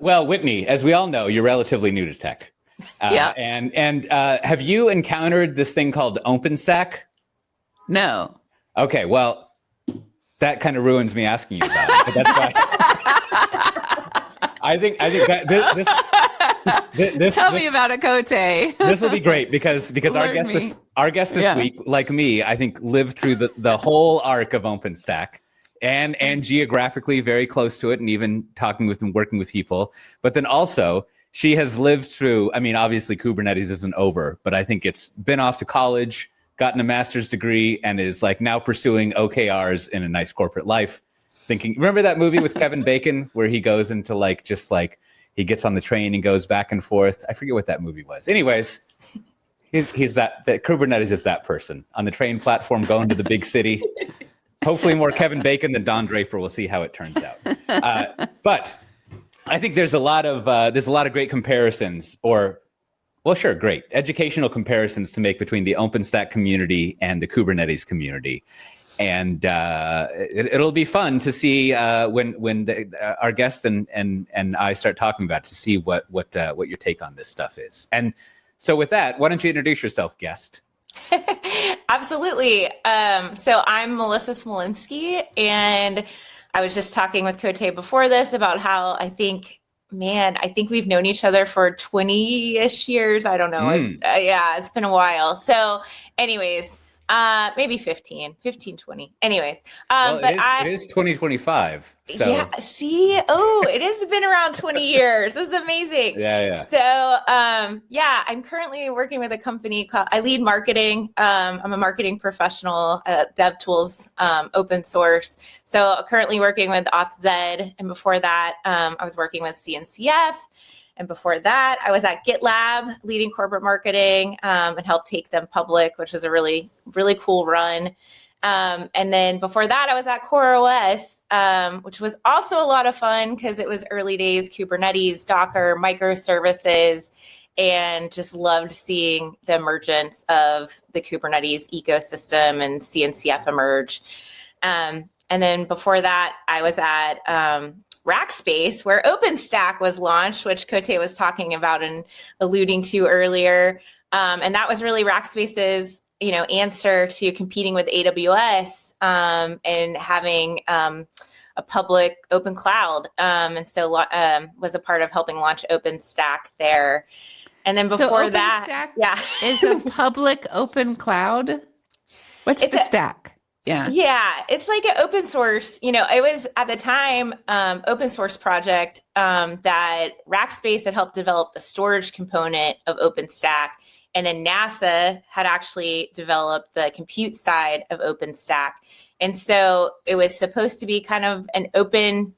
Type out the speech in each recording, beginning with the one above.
Well, Whitney, as we all know, you're relatively new to tech. Yeah. And have you encountered this thing called OpenStack? No. Okay, well, that kind of ruins me asking you about it. But that's why I think that this Tell me about it, Coté. This will be great because our guest this week, like me, I think lived through the whole arc of OpenStack. And geographically very close to it, and even talking with and working with people. But then also, she has lived through, I mean, obviously Kubernetes isn't over, but I think it's been off to college, gotten a master's degree, and is like now pursuing OKRs in a nice corporate life. Remember that movie with Kevin Bacon where he goes into he gets on the train and goes back and forth? I forget what that movie was. Anyways, he's that Kubernetes is that person on the train platform going to the big city. Hopefully more Kevin Bacon than Don Draper. We'll see how it turns out. But I think there's a lot of great comparisons, great educational comparisons to make between the OpenStack community and the Kubernetes community. And it'll be fun to see when our guest and I start talking about it, to see what your take on this stuff is. And so with that, why don't you introduce yourself, guest? Absolutely. So I'm Melissa Smolinski, and I was just talking with Coté before this about how I think we've known each other for 20-ish years. I don't know. Yeah, it's been a while. So anyways, maybe 15, 20. Anyways, it is 2025. So. Yeah, see? Oh, it has been around 20 years. This is amazing. Yeah. So, I'm currently working with a company called, I lead marketing. I'm a marketing professional at DevTools, open source. So currently working with AuthZ. And before that, I was working with CNCF. And before that, I was at GitLab leading corporate marketing and helped take them public, which was a really, really cool run. And then before that, I was at CoreOS, which was also a lot of fun because it was early days, Kubernetes, Docker, microservices, and just loved seeing the emergence of the Kubernetes ecosystem and CNCF emerge. And then before that, I was at Rackspace, where OpenStack was launched, which Coté was talking about and alluding to earlier. And that was really Rackspace's, answer to competing with AWS and having a public open cloud. And so was a part of helping launch OpenStack there. And then before that, is a public open cloud. What's the stack? Yeah, it's like an open source, it was at the time, open source project that Rackspace had helped develop the storage component of OpenStack. And then NASA had actually developed the compute side of OpenStack. And so it was supposed to be kind of an open,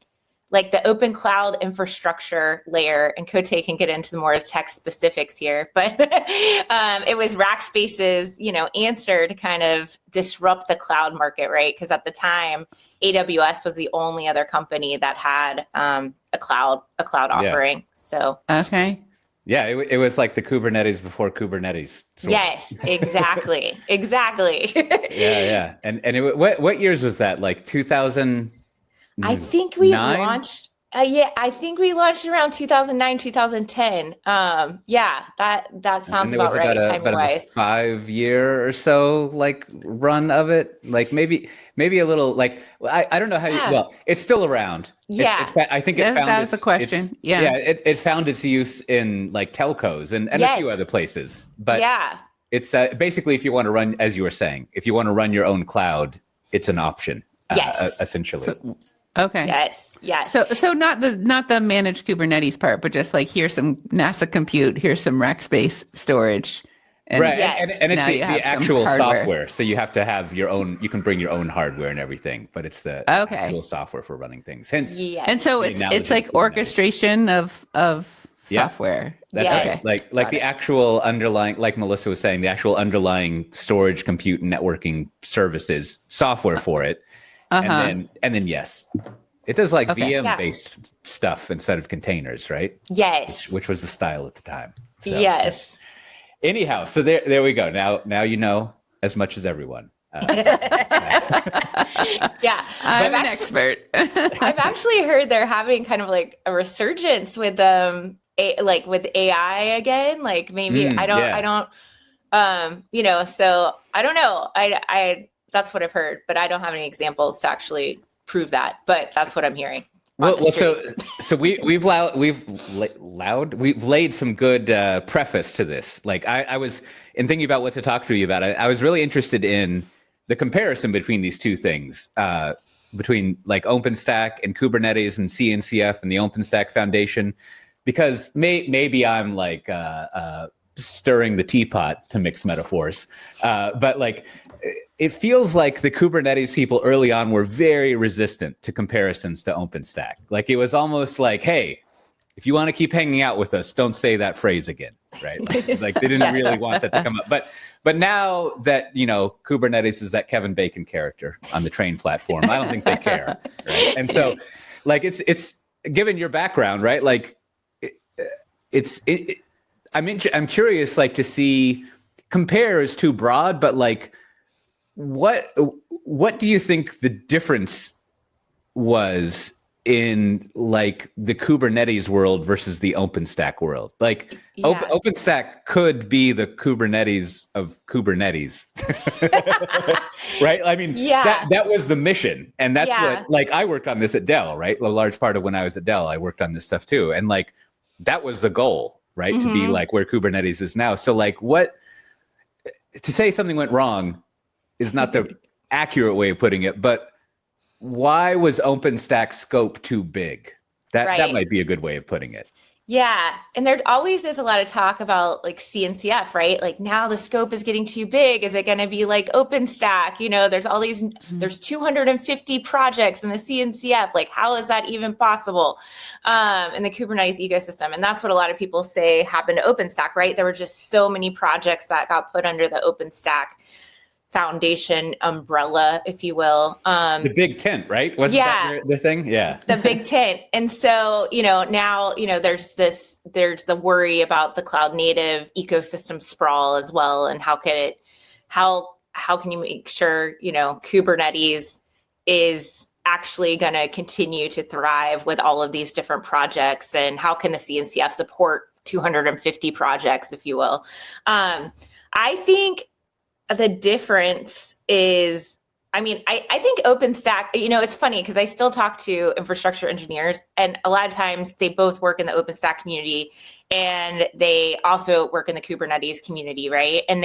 like the open cloud infrastructure layer. And Coté can get into the more tech specifics here. But it was Rackspace's, answer to kind of disrupt the cloud market, right? Because at the time, AWS was the only other company that had a cloud offering. So okay. Yeah, it was like the Kubernetes before Kubernetes. Yes, exactly. Yeah. And what years was that? Like 2000? I think we launched. I think we launched around 2009, 2010. That sounds about right. About a 5-year or so run of it. Like maybe a little I don't know how you. Well, it's still around. Yeah, I think it found. That's the question. It found its use in telcos and a few other places. But it's basically, if you want to run, as you were saying, if you want to run your own cloud, it's an option. Essentially. Okay. Yes. So not the managed Kubernetes part, but just here's some NASA compute, here's some Rackspace storage. Right. And it's the actual software. So you have to have your own, you can bring your own hardware and everything, but it's the actual software for running things. Hence, and so it's like orchestration of software. That's right. Like the actual underlying, like Melissa was saying, the actual underlying storage, compute, and networking services, software for it. And then yes, it does VM-based stuff instead of containers, right? Yes. Which was the style at the time. So, yes. Anyhow, so there we go. Now you know as much as everyone. Yeah, I'm an expert. I've actually heard they're having kind of like a resurgence with with AI again. Like maybe I don't so I don't know. I that's what I've heard, but I don't have any examples to actually prove that. But that's what I'm hearing. Well, so we've laid some good preface to this. Like I was in thinking about what to talk to you about. I was really interested in the comparison between these two things, between like OpenStack and Kubernetes and CNCF and the OpenStack Foundation, because maybe I'm like stirring the teapot, to mix metaphors, but like it feels like the Kubernetes people early on were very resistant to comparisons to OpenStack. Like it was almost like, hey, if you want to keep hanging out with us, don't say that phrase again, right? Like they didn't really want that to come up. But now that, Kubernetes is that Kevin Bacon character on the train platform, I don't think they care, right? And so like it's given your background, right? Like I'm curious, like, to see, compare is too broad, but like what do you think the difference was in like the Kubernetes world versus the OpenStack world? Like OpenStack could be the Kubernetes of Kubernetes, right? I mean, that was the mission. And that's what, like, I worked on this at Dell, right? A large part of when I was at Dell, I worked on this stuff too. And like, that was the goal, right? To be like where Kubernetes is now. So like to say something went wrong is not the accurate way of putting it, but why was OpenStack scope too big? That might be a good way of putting it. Yeah. And there always is a lot of talk about like CNCF, right? Like now the scope is getting too big. Is it going to be like OpenStack? There's all these, there's 250 projects in the CNCF. Like how is that even possible in the Kubernetes ecosystem? And that's what a lot of people say happened to OpenStack, right? There were just so many projects that got put under the OpenStack Foundation umbrella, if you will. The big tent, right? Wasn't that the thing? Yeah. The big tent. And so, now, there's the worry about the cloud native ecosystem sprawl as well. And how can you make sure, Kubernetes is actually going to continue to thrive with all of these different projects? And how can the CNCF support 250 projects, if you will? I think the difference is, I think OpenStack, it's funny because I still talk to infrastructure engineers, and a lot of times they both work in the OpenStack community and they also work in the Kubernetes community, right? And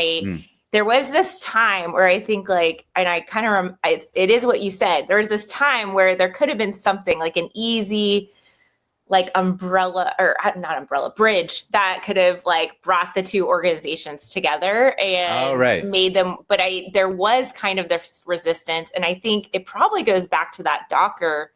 there was this time where I think and I kind of, it is what you said. There was this time where there could have been something like an easy, like umbrella, or not umbrella, bridge that could have like brought the two organizations together and made them, but there was kind of this resistance. And I think it probably goes back to that Docker,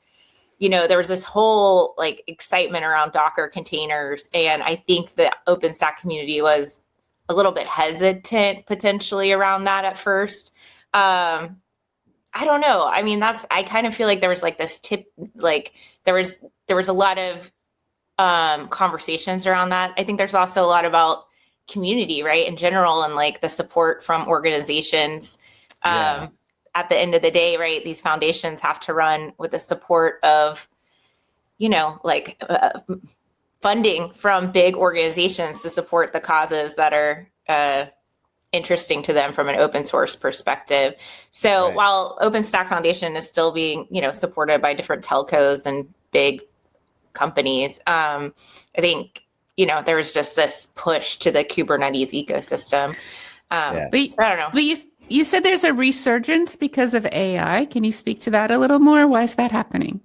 there was this whole like excitement around Docker containers. And I think the OpenStack community was a little bit hesitant potentially around that at first. I don't know. I kind of feel like there was like this there was a lot of conversations around that. I think there's also a lot about community, right, in general, and like the support from organizations. At the end of the day, right, these foundations have to run with the support of, funding from big organizations to support the causes that are interesting to them from an open source perspective. So while OpenStack Foundation is still being, supported by different telcos and big companies, I think, there was just this push to the Kubernetes ecosystem. I don't know. But you said there's a resurgence because of AI. Can you speak to that a little more? Why is that happening?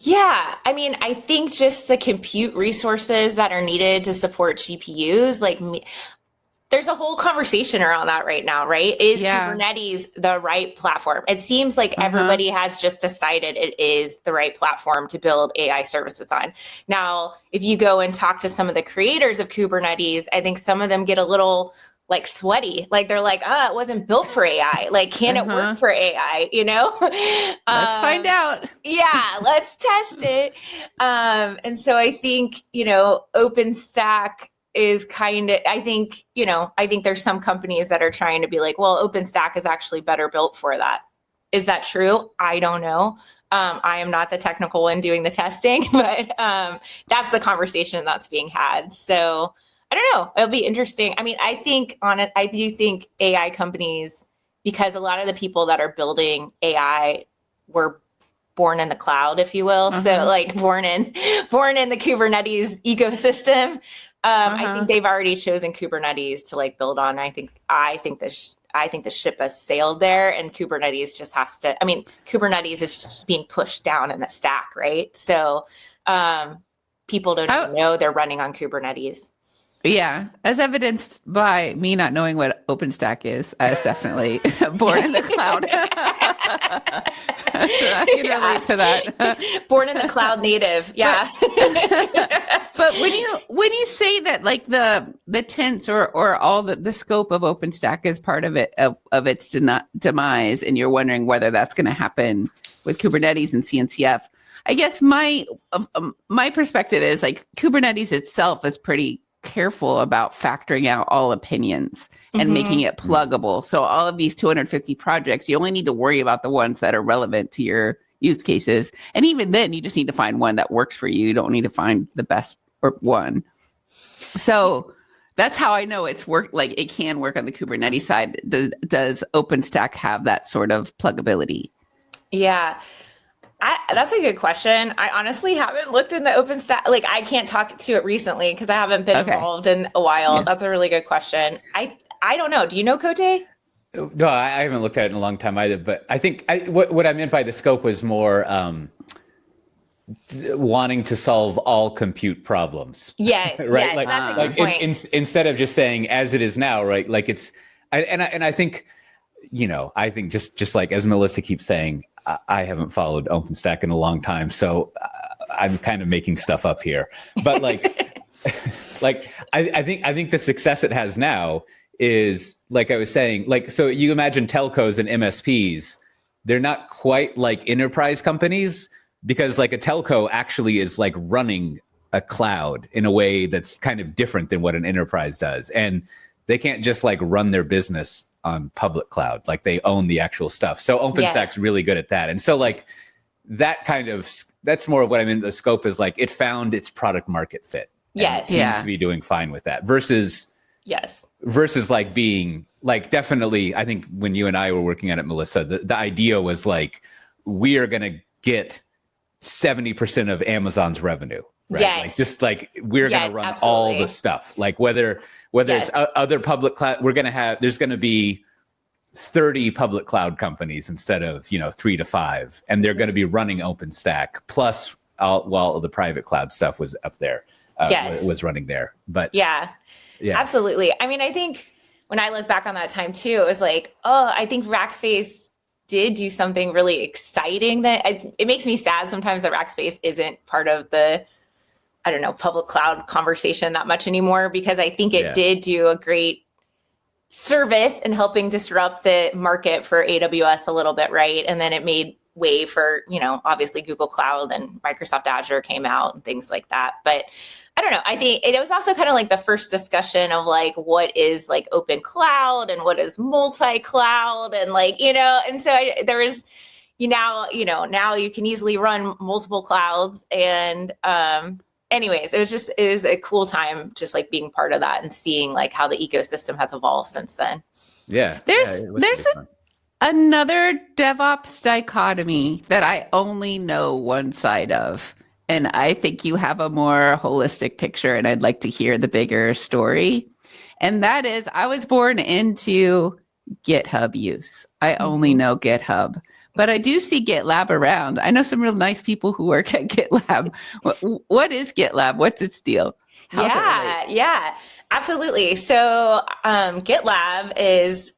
Yeah, I think just the compute resources that are needed to support GPUs, there's a whole conversation around that right now, right? Is Kubernetes the right platform? It seems like everybody has just decided it is the right platform to build AI services on. Now, if you go and talk to some of the creators of Kubernetes, I think some of them get a little sweaty. They're like, it wasn't built for AI. Can it work for AI? Let's find out. Yeah, let's test it. And so I think, OpenStack, is kind of, I think there's some companies that are trying to be like, well, OpenStack is actually better built for that. Is that true? I don't know. I am not the technical one doing the testing, but that's the conversation that's being had. So I don't know. It'll be interesting. I mean, I do think AI companies, because a lot of the people that are building AI were born in the cloud, if you will. So like born in the Kubernetes ecosystem. I think they've already chosen Kubernetes to like build on. I think the ship has sailed there, and Kubernetes just has to. I mean, Kubernetes is just being pushed down in the stack, right? So people don't even know they're running on Kubernetes. Yeah, as evidenced by me not knowing what OpenStack is, I was definitely born in the cloud. I can relate to that. Born in the cloud native, yeah. But when you say that, like the tense or all the scope of OpenStack is part of it of its demise, and you're wondering whether that's going to happen with Kubernetes and CNCF, I guess my perspective is like Kubernetes itself is pretty careful about factoring out all opinions and making it pluggable. So all of these 250 projects, you only need to worry about the ones that are relevant to your use cases. And even then, you just need to find one that works for you. You don't need to find the best one. So that's how I know it's like it can work on the Kubernetes side. Does OpenStack have that sort of pluggability? Yeah. That's a good question. I honestly haven't looked in the OpenStack. Like, I can't talk to it recently because I haven't been involved in a while. Yeah. That's a really good question. I don't know. Do you know Coté? No, I haven't looked at it in a long time either. But I think what I meant by the scope was more wanting to solve all compute problems. Yes, right. Yes, that's a good point. Instead of just saying as it is now, right? Like it's, I think, I think just like as Melissa keeps saying, I haven't followed OpenStack in a long time, so I'm kind of making stuff up here. But like, I think the success it has now is, like I was saying, like, so you imagine telcos and MSPs, they're not quite like enterprise companies, because like a telco actually is like running a cloud in a way that's kind of different than what an enterprise does. And they can't just like run their business on public cloud. Like they own the actual stuff. So OpenStack's really good at that. And so like that's more of what I mean. The scope is like it found its product market fit. Yes. Seems to be doing fine with that versus like being like, definitely, I think when you and I were working on it, Melissa, the idea was like, we are going to get 70% of Amazon's revenue. Right? Yes. Like just like we're going to run all the stuff, like whether it's other public cloud, there's going to be 30 public cloud companies instead of 3 to 5, and they're going to be running OpenStack plus while the private cloud stuff was up there, was running there. But yeah, absolutely. I mean, I think when I look back on that time too, it was like, I think Rackspace did do something really exciting that it makes me sad sometimes that Rackspace isn't part of the, I don't know, public cloud conversation that much anymore, because I think it did do a great service in helping disrupt the market for AWS a little bit, right? And then it made way for, obviously Google Cloud and Microsoft Azure came out and things like that. But I don't know. I think it was also kind of like the first discussion of like, what is like open cloud and what is multi-cloud, and like, and so there is, now you can easily run multiple clouds. And anyways, it was a cool time just like being part of that and seeing like how the ecosystem has evolved since then. Yeah. There's another DevOps dichotomy that I only know one side of. And I think you have a more holistic picture, and I'd like to hear the bigger story. And that is, I was born into GitHub use. I only know GitHub, but I do see GitLab around. I know some real nice people who work at GitLab. What is GitLab? What's its deal? Yeah, absolutely. So GitLab is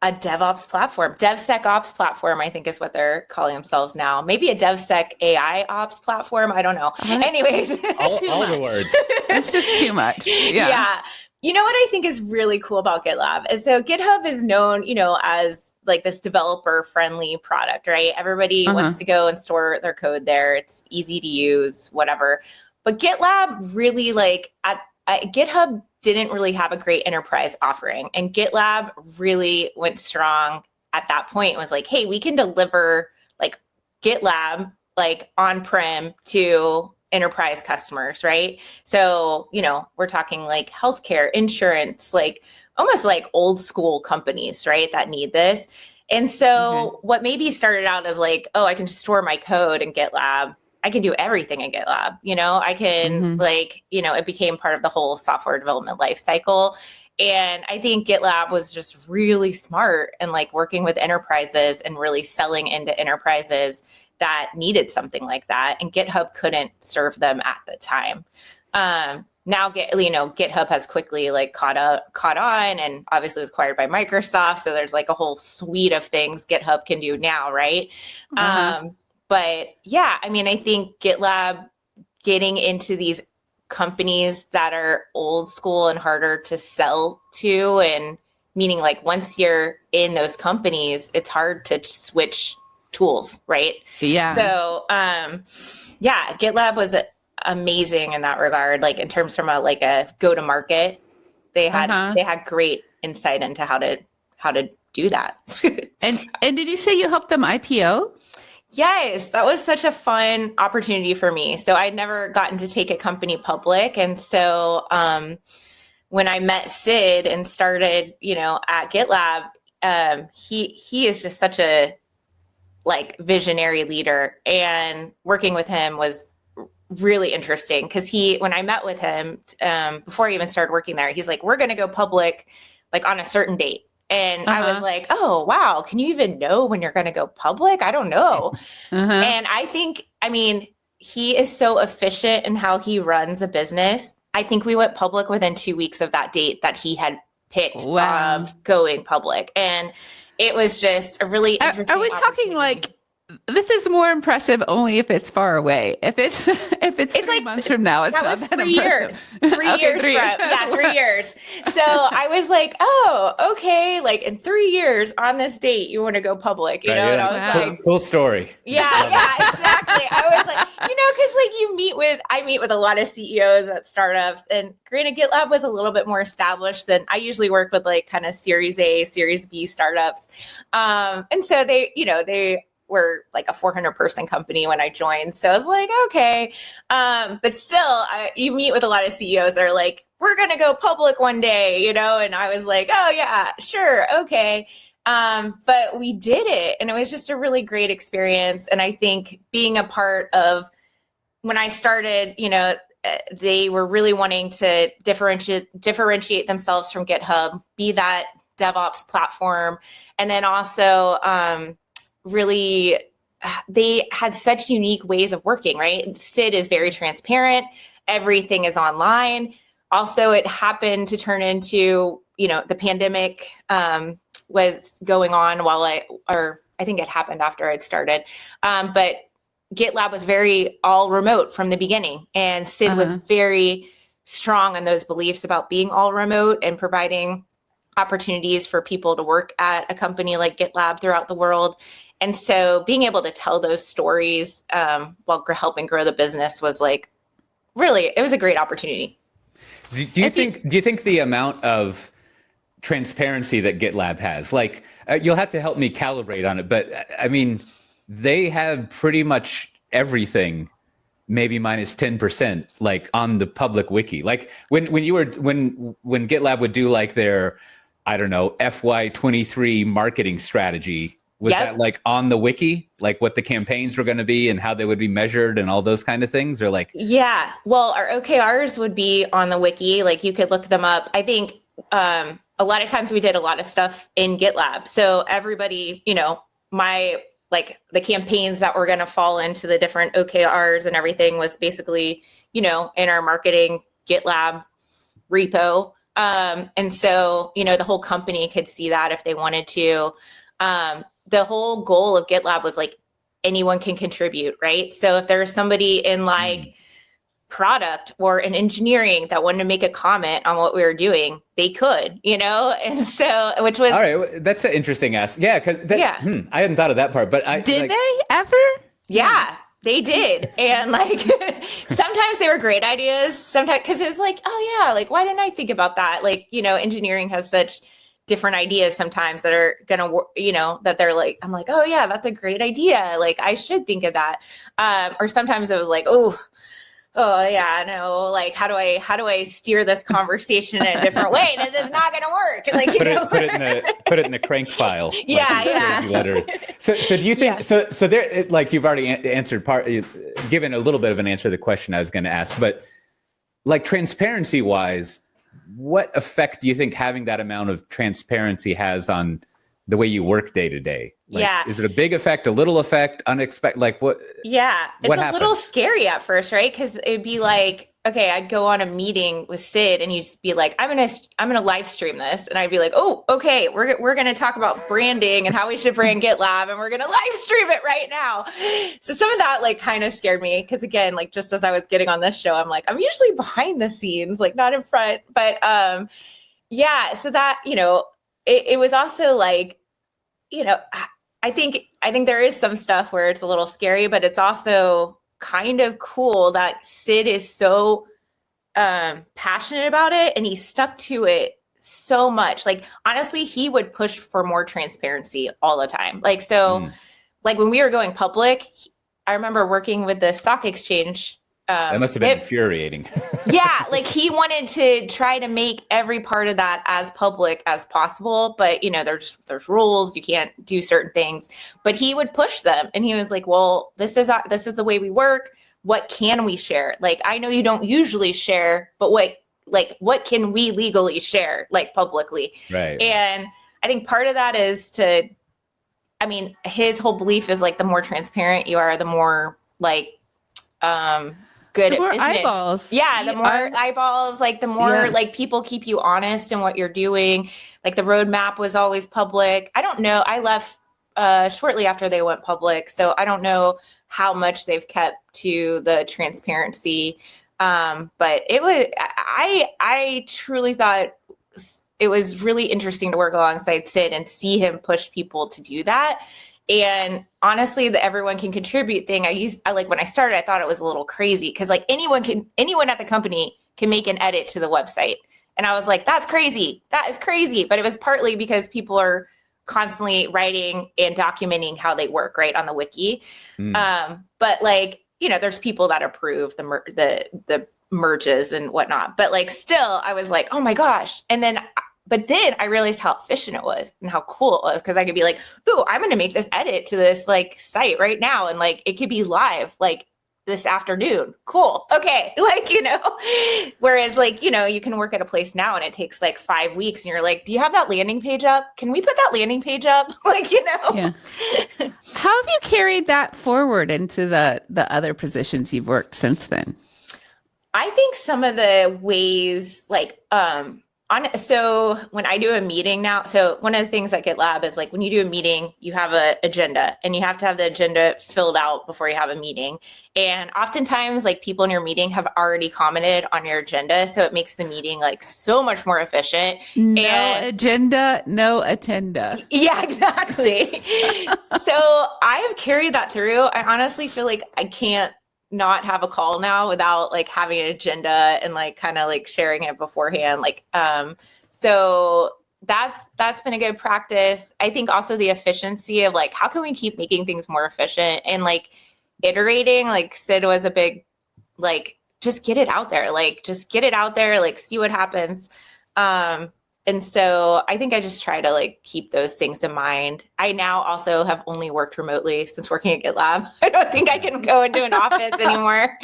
a DevOps platform, DevSecOps platform, I think is what they're calling themselves now. Maybe a DevSec AI ops platform. I don't know. Anyways. all the words. It's just too much. Yeah. You know what I think is really cool about GitLab is, so GitHub is known, as like this developer friendly product, right? Everybody wants to go and store their code there. It's easy to use, whatever. But GitLab really GitHub didn't really have a great enterprise offering. And GitLab really went strong at that point. It was like, hey, we can deliver like GitLab like on-prem to enterprise customers, right? So, we're talking like healthcare, insurance, like almost like old school companies, right, that need this. And so what maybe started out as like, oh, I can just store my code in GitLab. I can do everything in GitLab. I can it became part of the whole software development life cycle. And I think GitLab was just really smart and like working with enterprises and really selling into enterprises that needed something like that. And GitHub couldn't serve them at the time. Now, GitHub has quickly like caught on, and obviously was acquired by Microsoft. So there's like a whole suite of things GitHub can do now, right? But yeah, I mean, I think GitLab getting into these companies that are old school and harder to sell to, and meaning like once you're in those companies, it's hard to switch tools, right? Yeah. So, GitLab was amazing in that regard. Like in terms from a go to market, they had great insight into how to do that. And did you say you helped them IPO? Yes, that was such a fun opportunity for me. So I'd never gotten to take a company public. And so when I met Sid and started, at GitLab, he is just such a like visionary leader, and working with him was really interesting because when I met with him before I even started working there, he's like, we're going to go public like on a certain date. And I was like, oh, wow, can you even know when you're going to go public? I don't know. And he is so efficient in how he runs a business. I think we went public within 2 weeks of that date that he had picked of going public. And it was just a really interesting Are we talking like, this is more impressive only if it's far away. If it's 3 like, months from now, it's not that 3 years. impressive. 3 years. 3 years. Yeah, 3 years. So I was like, oh, okay. Like in 3 years on this date, you want to go public, you know? Yeah. And I was like, cool story. Yeah, exactly. I was like, because like I meet with a lot of CEOs at startups, and granted, GitLab was a little bit more established than I usually work with, like kind of Series A, Series B startups. And so they were like a 400 person company when I joined. So I was like, okay. But still, you meet with a lot of CEOs that are like, we're going to go public one day, and I was like, oh yeah, sure. Okay. But we did it, and it was just a really great experience. And I think being a part of when I started, they were really wanting to differentiate themselves from GitHub, be that DevOps platform. And then also, really, they had such unique ways of working, right? Sid is very transparent. Everything is online. Also, it happened to turn into, the pandemic was going on I think it happened after it started. But GitLab was very all remote from the beginning. And Sid was very strong on those beliefs about being all remote and providing opportunities for people to work at a company like GitLab throughout the world. And so being able to tell those stories while helping grow the business was like, really, it was a great opportunity. Do you think the amount of transparency that GitLab has, like you'll have to help me calibrate on it, but I mean, they have pretty much everything, maybe minus 10%, like on the public wiki. Like when GitLab would do like their, I don't know, FY23 marketing strategy, was that like on the wiki, like what the campaigns were going to be and how they would be measured and all those kind of things? Or like, yeah, well, our OKRs would be on the wiki. Like you could look them up. I think a lot of times we did a lot of stuff in GitLab. So everybody, the campaigns that were going to fall into the different OKRs and everything was basically, in our marketing GitLab repo. And so, the whole company could see that if they wanted to. The whole goal of GitLab was like anyone can contribute, right? So if there's somebody in like product or in engineering that wanted to make a comment on what we were doing, they could, and so, which was... All right, that's an interesting ask. Yeah, because I hadn't thought of that part, but Did they ever? Yeah. they did. And like, sometimes they were great ideas. Sometimes, because it's like, oh yeah, like, why didn't I think about that? Like, engineering has such different ideas sometimes that are going to, that they're like, I'm like, oh yeah, that's a great idea. Like, I should think of that. Or sometimes it was like, oh yeah, no, like, how do I steer this conversation in a different way? This is not going to work. Like, put it in the crank file. Yeah. So do you think, so there, like, you've already answered given a little bit of an answer to the question I was going to ask, but like, transparency wise, what effect do you think having that amount of transparency has on the way you work day to day? Like, is it a big effect, a little effect, unexpected? Like what? Yeah, it's what a happens? little scary at first, right? Because it'd be like, okay, I'd go on a meeting with Sid, and he'd be like, "I'm gonna live stream this," and I'd be like, "Oh, okay, we're gonna talk about branding and how we should brand GitLab, and we're gonna live stream it right now." So some of that like kind of scared me, because again, like, just as I was getting on this show, I'm like, I'm usually behind the scenes, like not in front, but yeah. So that it was also like, I think there is some stuff where it's a little scary, but it's also kind of cool that Sid is so passionate about it, and he stuck to it so much. Like, honestly, he would push for more transparency all the time. Like, so like when we were going public, I remember working with the stock exchange. That must have been infuriating. Yeah, like he wanted to try to make every part of that as public as possible, but there's rules, you can't do certain things. But he would push them, and he was like, "Well, this is the way we work. What can we share? Like, I know you don't usually share, but what can we legally share, like, publicly?" Right. And I think part of that is his whole belief is like, the more transparent you are, the more like good the more at business. Eyeballs. Yeah, the more eyeballs, like the more like people keep you honest in what you're doing. Like, the roadmap was always public. I don't know. I left shortly after they went public, so I don't know how much they've kept to the transparency. But it was, I truly thought it was really interesting to work alongside Sid and see him push people to do that. And honestly, the everyone can contribute thing, I like, when I started, I thought it was a little crazy, because like anyone at the company can make an edit to the website. And I was like, that's crazy. That is crazy. But it was partly because people are constantly writing and documenting how they work, right, on the wiki. But like, there's people that approve the merges and whatnot. But like, still, I was like, oh my gosh. But then I realized how efficient it was and how cool it was, because I could be like, ooh, I'm going to make this edit to this like site right now. And like, it could be live like this afternoon. Cool. Okay. Like, whereas like, you can work at a place now and it takes like 5 weeks, and you're like, do you have that landing page up? Can we put that landing page up? Like, Yeah. How have you carried that forward into the other positions you've worked since then? I think some of the ways like, so when I do a meeting now, so one of the things at GitLab is like, when you do a meeting, you have an agenda, and you have to have the agenda filled out before you have a meeting. And oftentimes like people in your meeting have already commented on your agenda. So it makes the meeting like so much more efficient. No agenda, no attenda. Yeah, exactly. So I've carried that through. I honestly feel like I can't not have a call now without like having an agenda and like kind of like sharing it beforehand. Like, so that's been a good practice. I think also the efficiency of like, how can we keep making things more efficient and like iterating, like Sid was a big, like, just get it out there, like see what happens. And so I think I just try to like keep those things in mind. I now also have only worked remotely since working at GitLab. I don't think I can go into an office anymore.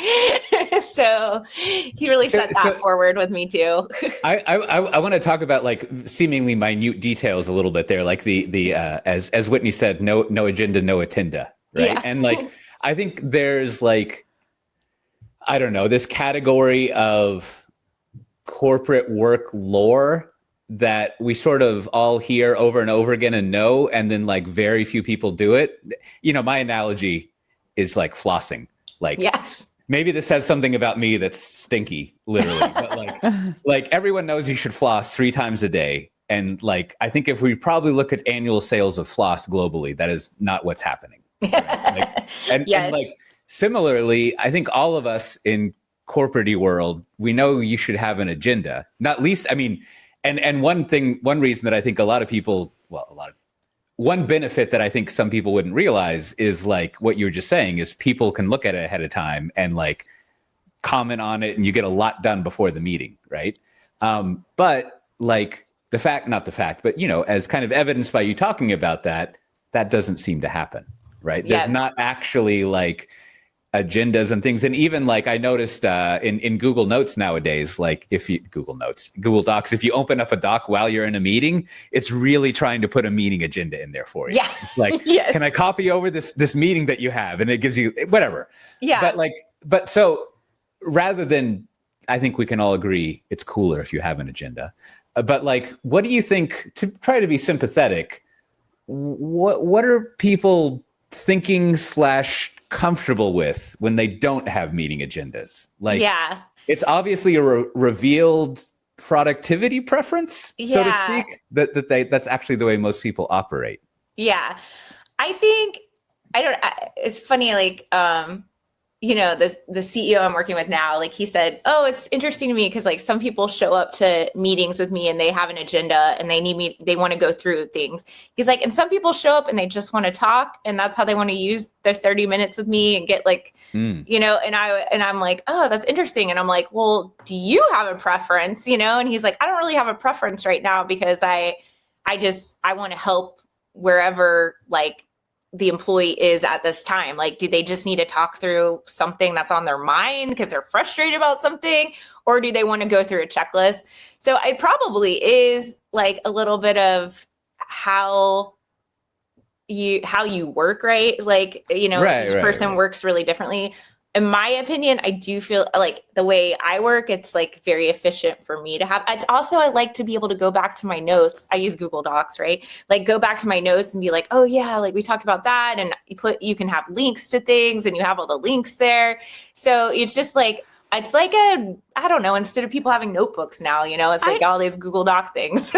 So he really set that forward with me too. I want to talk about like seemingly minute details a little bit there, like the as Whitney said, no agenda, no attenda, right? Yeah. And like I think there's like, I don't know, this category of corporate work lore that we sort of all hear over and over again and know, and then like very few people do it. My analogy is like flossing. Like, yes, maybe this says something about me that's stinky, literally. But like everyone knows you should floss 3 times a day. And like, I think if we probably look at annual sales of floss globally, that is not what's happening. Right? Like, and like similarly, I think all of us in corporate world, we know you should have an agenda. Not least, I mean, and one reason that I think one benefit that I think some people wouldn't realize is like what you were just saying is people can look at it ahead of time and like comment on it, and you get a lot done before the meeting, right? But like but you know, as kind of evidenced by you talking about that doesn't seem to happen, right? Yeah. There's not actually like agendas and things. And even like I noticed in Google Notes nowadays, like Google Docs, if you open up a doc while you're in a meeting, it's really trying to put a meeting agenda in there for you. Yeah. Like, yes. Can I copy over this meeting that you have? And it gives you whatever. Yeah. But so rather than, I think we can all agree it's cooler if you have an agenda. But like, what do you think, to try to be sympathetic, what are people thinking / comfortable with when they don't have meeting agendas? Like, yeah, it's obviously a revealed productivity preference, so to speak, that's actually the way most people operate. Yeah. It's funny, like, you know, the CEO I'm working with now, like he said, oh, it's interesting to me because like some people show up to meetings with me and they have an agenda and they want to go through things. He's like, and some people show up and they just want to talk, and that's how they want to use their 30 minutes with me and get like, you know, and I'm like, oh, that's interesting. And I'm like, well, do you have a preference? You know? And he's like, I don't really have a preference right now because I want to help wherever like the employee is at this time. Like, do they just need to talk through something that's on their mind because they're frustrated about something, or do they want to go through a checklist? So it probably is like a little bit of how you work, right? Like, you know, each person works really differently. In my opinion, I do feel like the way I work, it's like very efficient for me to have. It's also, I like to be able to go back to my notes. I use Google Docs, right? Like go back to my notes and be like, oh yeah, like we talked about that. And you can have links to things and you have all the links there. So it's just like, it's like I don't know, instead of people having notebooks now, you know, it's like all these Google Doc things.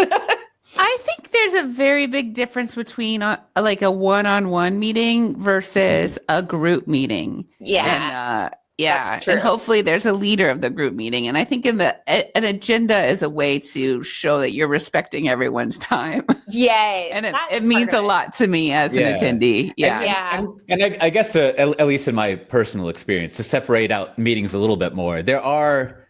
I think there's a very big difference between like a one-on-one meeting versus a group meeting. Yeah. And, and hopefully there's a leader of the group meeting. And I think an agenda is a way to show that you're respecting everyone's time. Yes. And it means a lot to me as an attendee. Yeah. And I guess at least in my personal experience, to separate out meetings a little bit more, there are,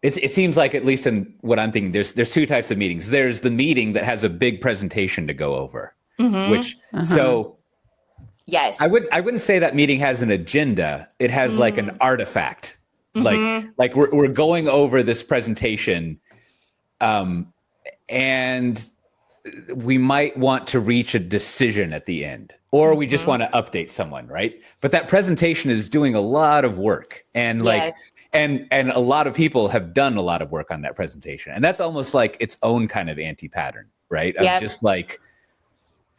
it seems like, at least in what I'm thinking, there's two types of meetings. There's the meeting that has a big presentation to go over, which so yes, I wouldn't say that meeting has an agenda. It has like an artifact. Like we're going over this presentation, and we might want to reach a decision at the end, or we just want to update someone, right? But that presentation is doing a lot of work, and like. And a lot of people have done a lot of work on that presentation. And that's almost like its own kind of anti-pattern, right? Of just like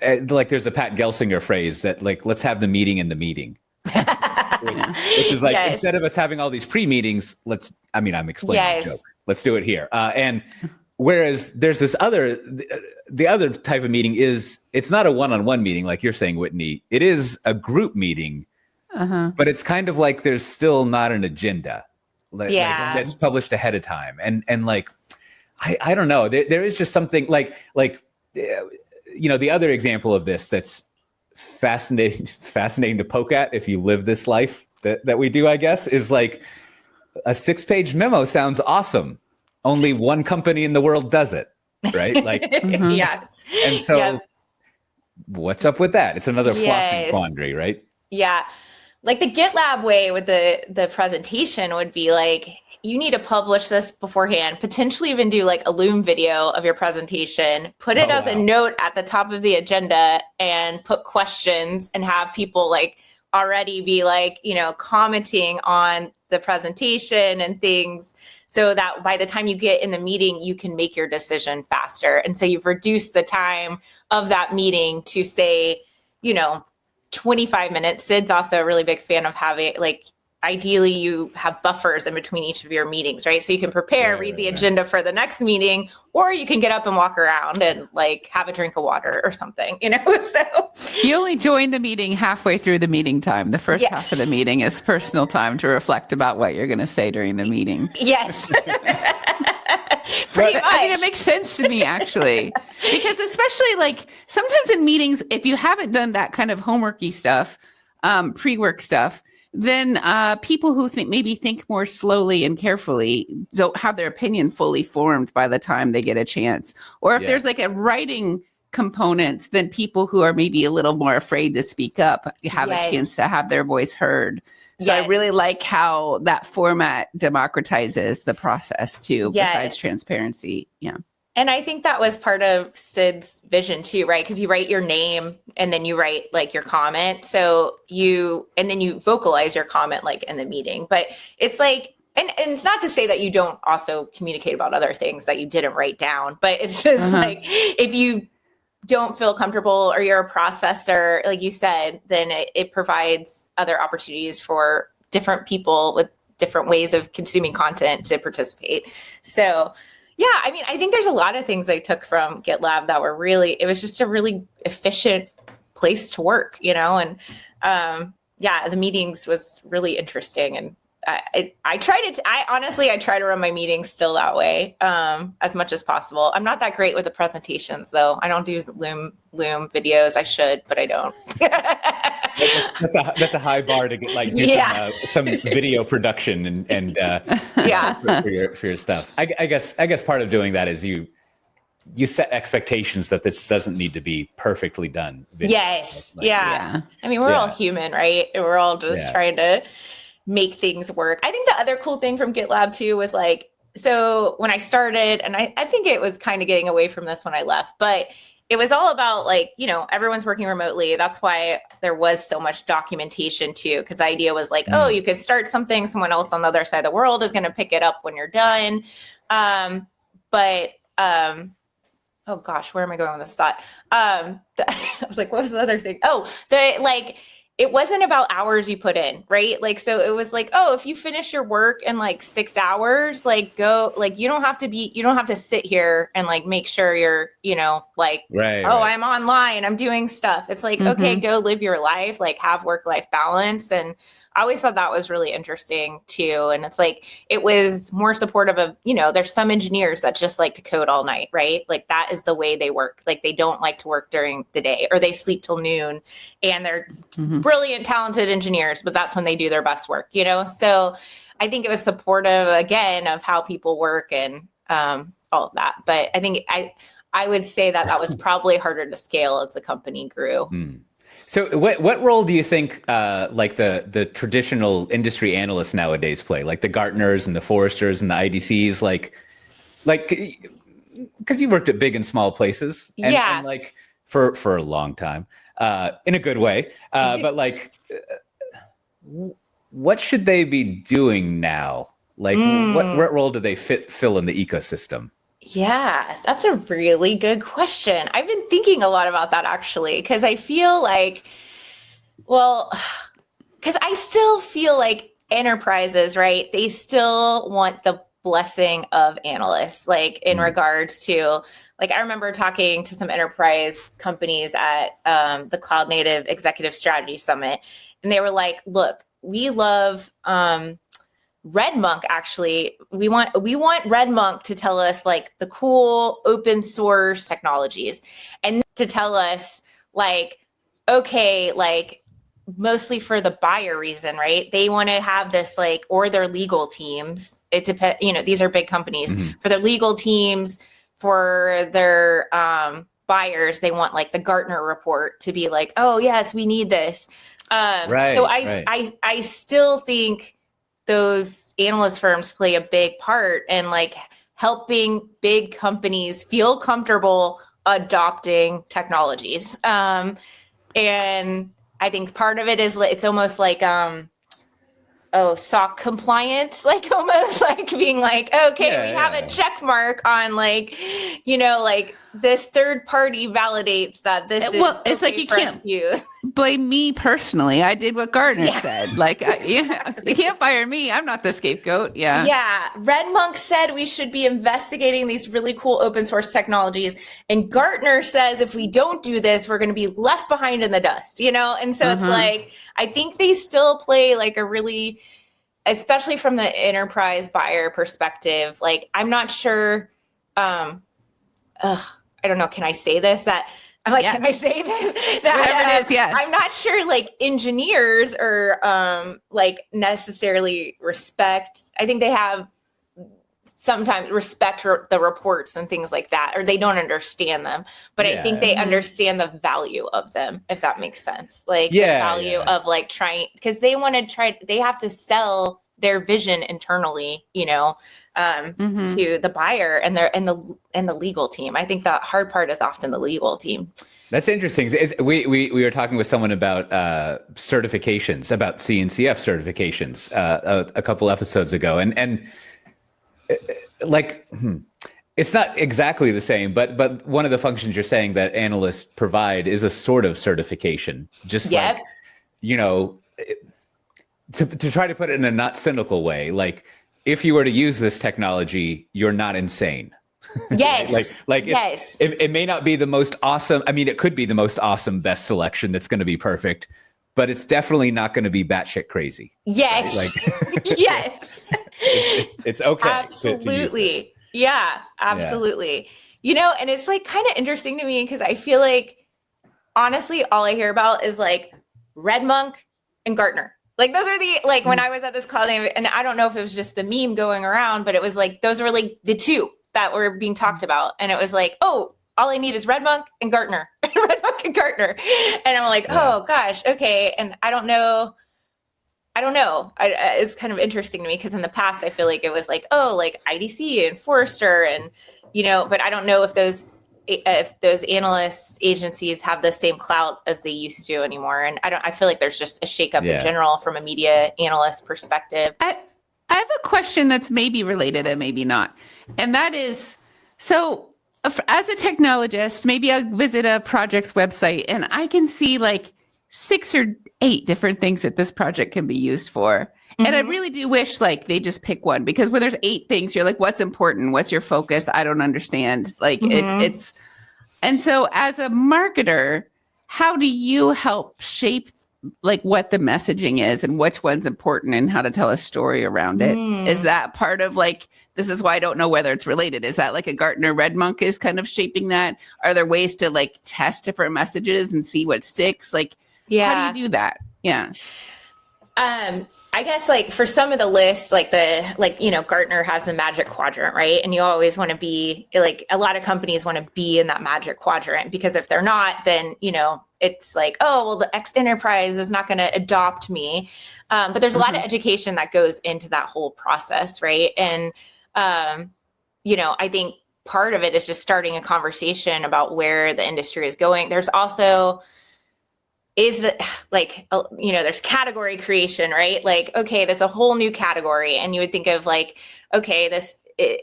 there's a Pat Gelsinger phrase that like, let's have the meeting in the meeting. Which is like, instead of us having all these pre-meetings, I'm explaining the joke. Let's do it here. And whereas there's the other type of meeting is, it's not a one-on-one meeting like you're saying, Whitney. It is a group meeting, but it's kind of like there's still not an agenda. Like that's published ahead of time, and like I don't know, there is just something like you know, the other example of this that's fascinating to poke at if you live this life that we do, I guess, is like a 6-page memo sounds awesome, only one company in the world does it, right? Like and so what's up with that? It's another flossing quandary, right? Like the GitLab way with the presentation would be like, you need to publish this beforehand, potentially even do like a Loom video of your presentation, put it as a note at the top of the agenda, and put questions and have people like already be like, you know, commenting on the presentation and things, so that by the time you get in the meeting, you can make your decision faster. And so you've reduced the time of that meeting to, say, you know, 25 minutes. Sid's also a really big fan of having like ideally you have buffers in between each of your meetings, right? So you can prepare, read the agenda for the next meeting, or you can get up and walk around and like have a drink of water or something, you know? So you only join the meeting halfway through the meeting time. The first half of the meeting is personal time to reflect about what you're going to say during the meeting. Yes. Pretty much. I mean, it makes sense to me, actually, because especially like sometimes in meetings, if you haven't done that kind of homeworky stuff, pre-work stuff, then people who think more slowly and carefully don't have their opinion fully formed by the time they get a chance. Or if there's like a writing component, then people who are maybe a little more afraid to speak up have a chance to have their voice heard. So I really like how that format democratizes the process too, besides transparency. Yeah. And I think that was part of Sid's vision too, right? Because you write your name and then you write like your comment. And then you vocalize your comment like in the meeting. But it's like, and it's not to say that you don't also communicate about other things that you didn't write down, but it's just like, if you don't feel comfortable or you're a processor, like you said, then it provides other opportunities for different people with different ways of consuming content to participate. So yeah, I mean, I think there's a lot of things I took from GitLab that were it was just a really efficient place to work, you know? And the meetings was really interesting. And I try to run my meetings still that way as much as possible. I'm not that great with the presentations though. I don't do Loom videos. I should, but I don't. that's a high bar to get like do some video production and for your stuff. I guess part of doing that is you set expectations that this doesn't need to be perfectly done. Yes. I mean, we're all human, right? We're all just trying to make things work. I think the other cool thing from GitLab too was like, so when I started, and I think it was kind of getting away from this when I left, but it was all about like, you know, everyone's working remotely. That's why there was so much documentation too, because the idea was like, oh, you could start something, someone else on the other side of the world is going to pick it up when you're done. Oh gosh, where am I going with this thought? I was like, what was the other thing? It wasn't about hours you put in, right? Like, so it was like, oh, if you finish your work in like 6 hours, like go, like, you don't have to sit here and like, make sure you're, you know, like, I'm online, I'm doing stuff. It's like, okay, go live your life, like have work-life balance. And I always thought that was really interesting too. And it's like, it was more supportive of, you know, there's some engineers that just like to code all night, right? Like that is the way they work. Like they don't like to work during the day or they sleep till noon and they're brilliant, talented engineers, but that's when they do their best work, you know? So I think it was supportive again of how people work and all of that. But I think I would say that was probably harder to scale as the company grew. So what role do you think like the traditional industry analysts nowadays play, like the Gartners and the Forresters and the IDCs, like because you worked at big and small places and like for a long time in a good way, but like what should they be doing now? Like what role do they fill in the ecosystem? Yeah, that's a really good question. I've been thinking a lot about that actually, because I feel like, because I still feel like enterprises, right? They still want the blessing of analysts, like in regards to, like, I remember talking to some enterprise companies at the Cloud Native Executive Strategy Summit, and they were like, look, we love, RedMonk, actually, we want RedMonk to tell us like the cool open source technologies and to tell us like, okay, like mostly for the buyer reason, right? They want to have this like, or their legal teams. It depends, you know, these are big companies for their legal teams, for their buyers. They want like the Gartner report to be like, oh yes, we need this. So I still think those analyst firms play a big part in like helping big companies feel comfortable adopting technologies. And I think part of it is it's almost like SOC compliance, like almost like being like, okay, we have a check mark on like, you know, like this third party validates that this is it's like you can't use. blame me personally. I did what Gartner said. Like, you can't fire me. I'm not the scapegoat. Yeah. Yeah. Red Monk said we should be investigating these really cool open source technologies. And Gartner says if we don't do this, we're going to be left behind in the dust, you know? And so it's like, I think they still play like a really, especially from the enterprise buyer perspective, like, I'm not sure, I don't know, can I say this? Can I say this? That, whatever it is, yeah. I'm not sure like engineers or like necessarily respect. I think they have sometimes respect for the reports and things like that, or they don't understand them. But I think they understand the value of them, if that makes sense. Like the value of like trying, because they have to sell their vision internally, you know, to the buyer and the legal team. I think the hard part is often the legal team. That's interesting. We were talking with someone about certifications, about CNCF certifications a couple episodes ago, and it's not exactly the same, but one of the functions you're saying that analysts provide is a sort of certification, just like, you know. To try to put it in a not cynical way, like if you were to use this technology, you're not insane. Yes. Yes. It may not be the most awesome. I mean, it could be the most awesome best selection that's going to be perfect, but it's definitely not going to be batshit crazy. Yes. Right? Yes. It's okay. Absolutely. Yeah, absolutely. Yeah. You know, and it's like kind of interesting to me because I feel like honestly, all I hear about is like Red Monk and Gartner. Like those are when I was at this cloud, and I don't know if it was just the meme going around, but it was like, those were like the two that were being talked about. And it was like, oh, all I need is Red Monk and Gartner. Red Monk and Gartner. And I'm like, oh gosh, okay. And I don't know. It's kind of interesting to me because in the past, I feel like it was like, oh, like IDC and Forrester and, you know, but I don't know if those analyst agencies have the same clout as they used to anymore. And I feel like there's just a shakeup in general from a media analyst perspective. I have a question that's maybe related and maybe not. And that is, so as a technologist, maybe I visit a project's website and I can see like 6 or 8 different things that this project can be used for. And I really do wish like they just pick one, because when there's 8 things, you're like, what's important? What's your focus? I don't understand. Like it's, and so as a marketer, how do you help shape like what the messaging is and which one's important and how to tell a story around it? Is that part of like, this is why I don't know whether it's related. Is that like a Gartner Red Monk is kind of shaping that? Are there ways to like test different messages and see what sticks? Like, how do you do that? Yeah. I guess like for some of the lists, you know, Gartner has the magic quadrant, right? And you always want to be like, a lot of companies want to be in that magic quadrant, because if they're not, then, you know, it's like, oh, well, the X enterprise is not going to adopt me. But there's a lot of education that goes into that whole process, right? And, you know, I think part of it is just starting a conversation about where the industry is going. There's also there's category creation, right? Like, okay, there's a whole new category. And you would think of like, okay,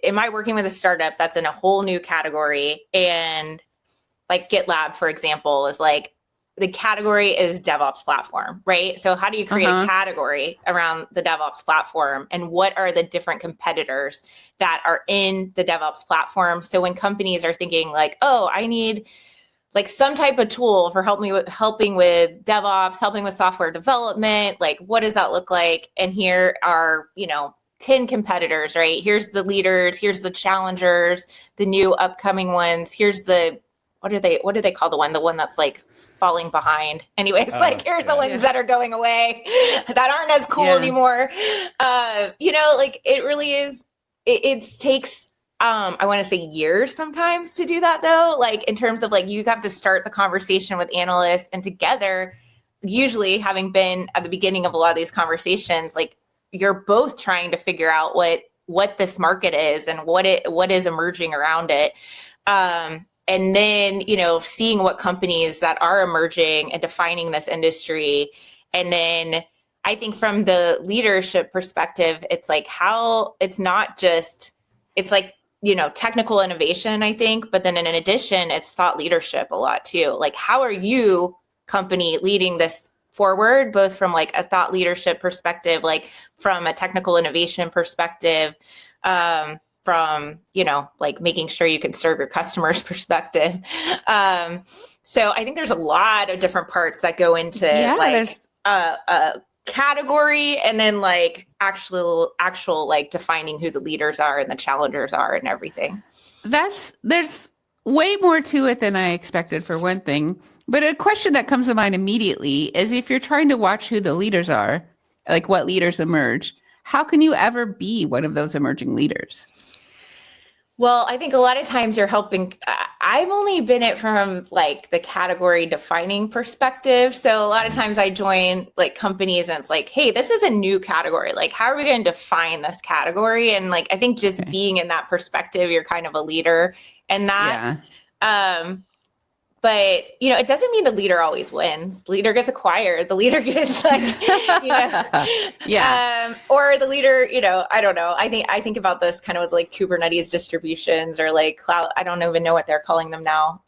am I working with a startup that's in a whole new category? And like GitLab, for example, is like, the category is DevOps platform, right? So how do you create a category around the DevOps platform? And what are the different competitors that are in the DevOps platform? So when companies are thinking like, oh, I need like some type of tool for helping with DevOps, helping with software development, like what does that look like? And here are, you know, 10 competitors, right? Here's the leaders, here's the challengers, the new upcoming ones. Here's what do they call the one that's like falling behind? Anyways, here's the ones that are going away, that aren't as cool anymore. You know, like it really is, it takes, I want to say years sometimes to do that though. Like in terms of like, you have to start the conversation with analysts, and together, usually having been at the beginning of a lot of these conversations, like you're both trying to figure out what this market is and what is emerging around it. And then, you know, seeing what companies that are emerging and defining this industry. And then I think from the leadership perspective, it's like it's like technical innovation, I think. But then in addition, it's thought leadership a lot too. Like, how are you, company, leading this forward, both from like a thought leadership perspective, like from a technical innovation perspective, from, like making sure you can serve your customers perspective. So I think there's a lot of different parts that go into like a category, and then like actual like defining who the leaders are and the challengers are and everything. There's way more to it than I expected, for one thing. But a question that comes to mind immediately is, if you're trying to watch who the leaders are, like what leaders emerge, how can you ever be one of those emerging leaders? Well, I think a lot of times you're helping. I've only been it from like the category defining perspective. So a lot of times I join like companies and it's like, hey, this is a new category. Like, how are we going to define this category? And like, I think just being in that perspective, you're kind of a leader. And that, but it doesn't mean the leader always wins. The leader gets acquired. The leader gets like, or the leader, I don't know. I think about this kind of with like Kubernetes distributions or like cloud. I don't even know what they're calling them now.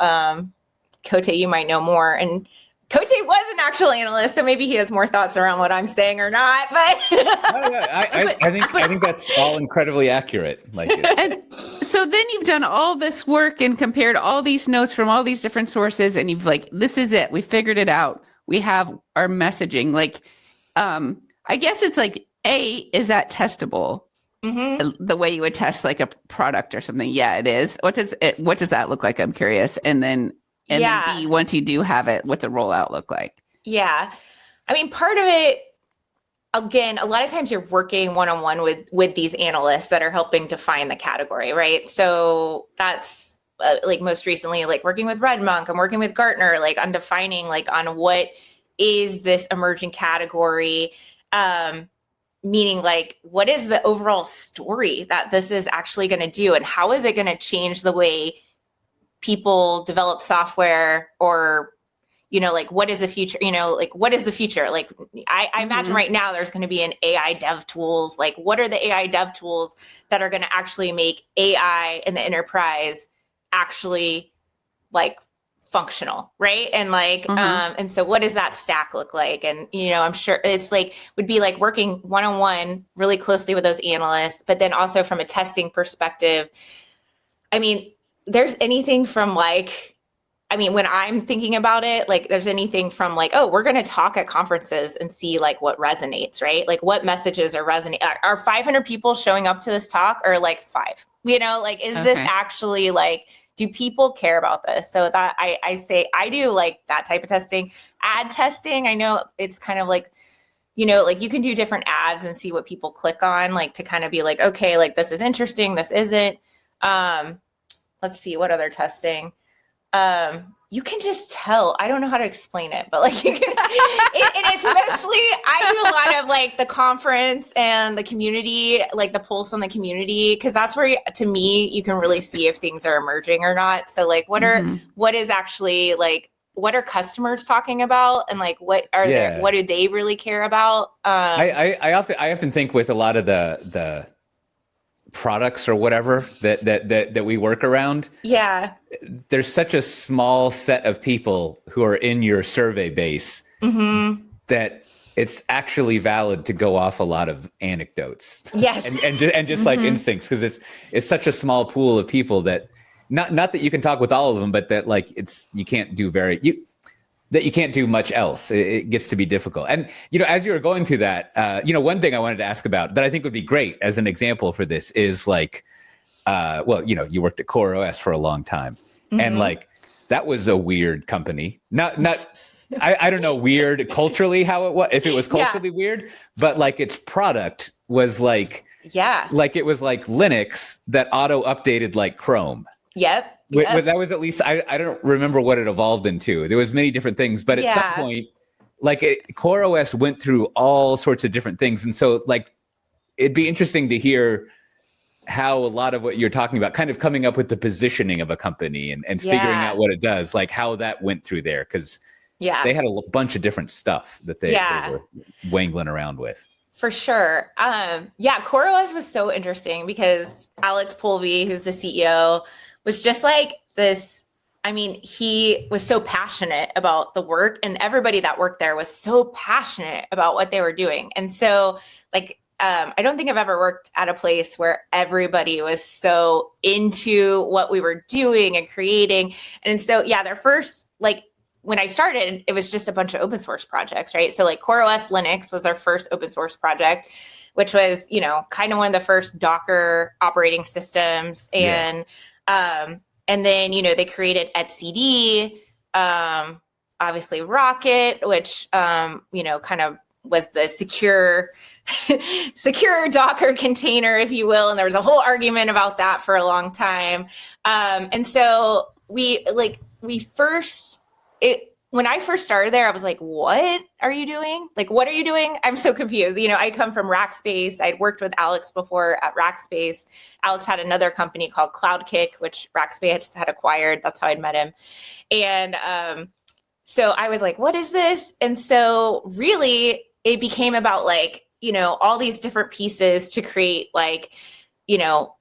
Coté, you might know more. And Coté was an actual analyst, so maybe he has more thoughts around what I'm saying or not. But I think that's all incredibly accurate. And so then you've done all this work and compared all these notes from all these different sources, and you've like, this is it. We figured it out. We have our messaging. Like, I guess it's like, is that testable? Mm-hmm. The way you would test like a product or something. Yeah, it is. What does that look like? I'm curious. And then B, once you do have it, what's a rollout look like? Yeah. I mean, part of it, again, a lot of times you're working one-on-one with these analysts that are helping define the category, right? So that's like most recently, like working with RedMonk, I'm working with Gartner, like on defining like on what is this emerging category, meaning like, what is the overall story that this is actually going to do? And how is it going to change the way people develop software, or, like what is the future, like what is the future? Like I imagine right now there's going to be an AI dev tools. Like, what are the AI dev tools that are going to actually make AI in the enterprise actually like functional, right? And like, and so what does that stack look like? And, I'm sure it's like, would be like working one-on-one really closely with those analysts, but then also from a testing perspective, I mean, there's anything from like, when I'm thinking about it, like there's anything from like, oh, we're going to talk at conferences and see like what resonates, right? Like what messages are resonating. Are 500 people showing up to this talk, or like 5? Like, is this actually like, do people care about this? So that I say I do like that type of testing. Ad testing, I know it's kind of like, like you can do different ads and see what people click on, like to kind of be like, okay, like this is interesting, this isn't. Let's see, what other testing? You can just tell. I don't know how to explain it, but like you can, and it's mostly, I do a lot of like the conference and the community, like the pulse on the community, because that's where, to me, you can really see if things are emerging or not. So like, what is actually like, what are customers talking about, and like what do they really care about? I often think with a lot of the products or whatever that we work around, there's such a small set of people who are in your survey base that it's actually valid to go off a lot of anecdotes, and just like instincts, because it's such a small pool of people that not that you can talk with all of them, but that like you can't do much else. It gets to be difficult. And, as you were going through that, one thing I wanted to ask about that I think would be great as an example for this is like, you worked at CoreOS for a long time, and like, that was a weird company. I don't know, weird culturally how it was, if it was culturally weird, but like its product was like, like it was like Linux that auto updated like Chrome. Yep. That was at least, I don't remember what it evolved into. There was many different things, but at some point, like CoreOS went through all sorts of different things. And so like, it'd be interesting to hear how a lot of what you're talking about, kind of coming up with the positioning of a company and figuring out what it does, like how that went through there. Cause they had a bunch of different stuff that they were wangling around with. For sure. Yeah, CoreOS was so interesting because Alex Polvey, who's the CEO, was just like this. I mean, he was so passionate about the work, and everybody that worked there was so passionate about what they were doing. And so, like, I don't think I've ever worked at a place where everybody was so into what we were doing and creating. And so, yeah, their first, like, when I started, it was just a bunch of open source projects, right? So like CoreOS Linux was our first open source project, which was, you know, kind of one of the first Docker operating systems. And and then, you know, they created etcd, obviously Rocket, which, you know, kind of was the secure Docker container, if you will. And there was a whole argument about that for a long time. And so when I first started there, I was like, what are you doing? Like, what are you doing? I'm so confused. You know, I come from Rackspace. I'd worked with Alex before at Rackspace. Alex had another company called CloudKick, which Rackspace had acquired. That's how I'd met him. And so I was like, what is this? And so really it became about like, you know, all these different pieces to create like, you know,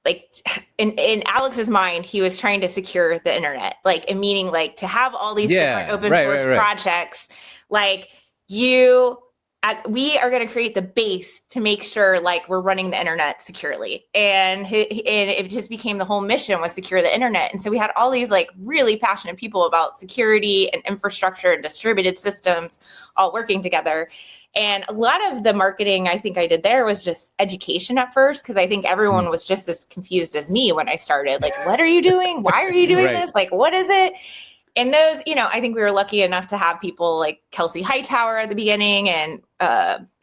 like in Alex's mind, he was trying to secure the internet, like, and meaning like to have all these different open source projects, like we are going to create the base to make sure like we're running the internet securely. And it just became the whole mission was secure the internet. And so we had all these like really passionate people about security and infrastructure and distributed systems all working together. And a lot of the marketing I think I did there was just education at first, because I think everyone was just as confused as me when I started. Like, what are you doing? Why are you doing this? Like, what is it? And those, you know, I think we were lucky enough to have people like Kelsey Hightower at the beginning and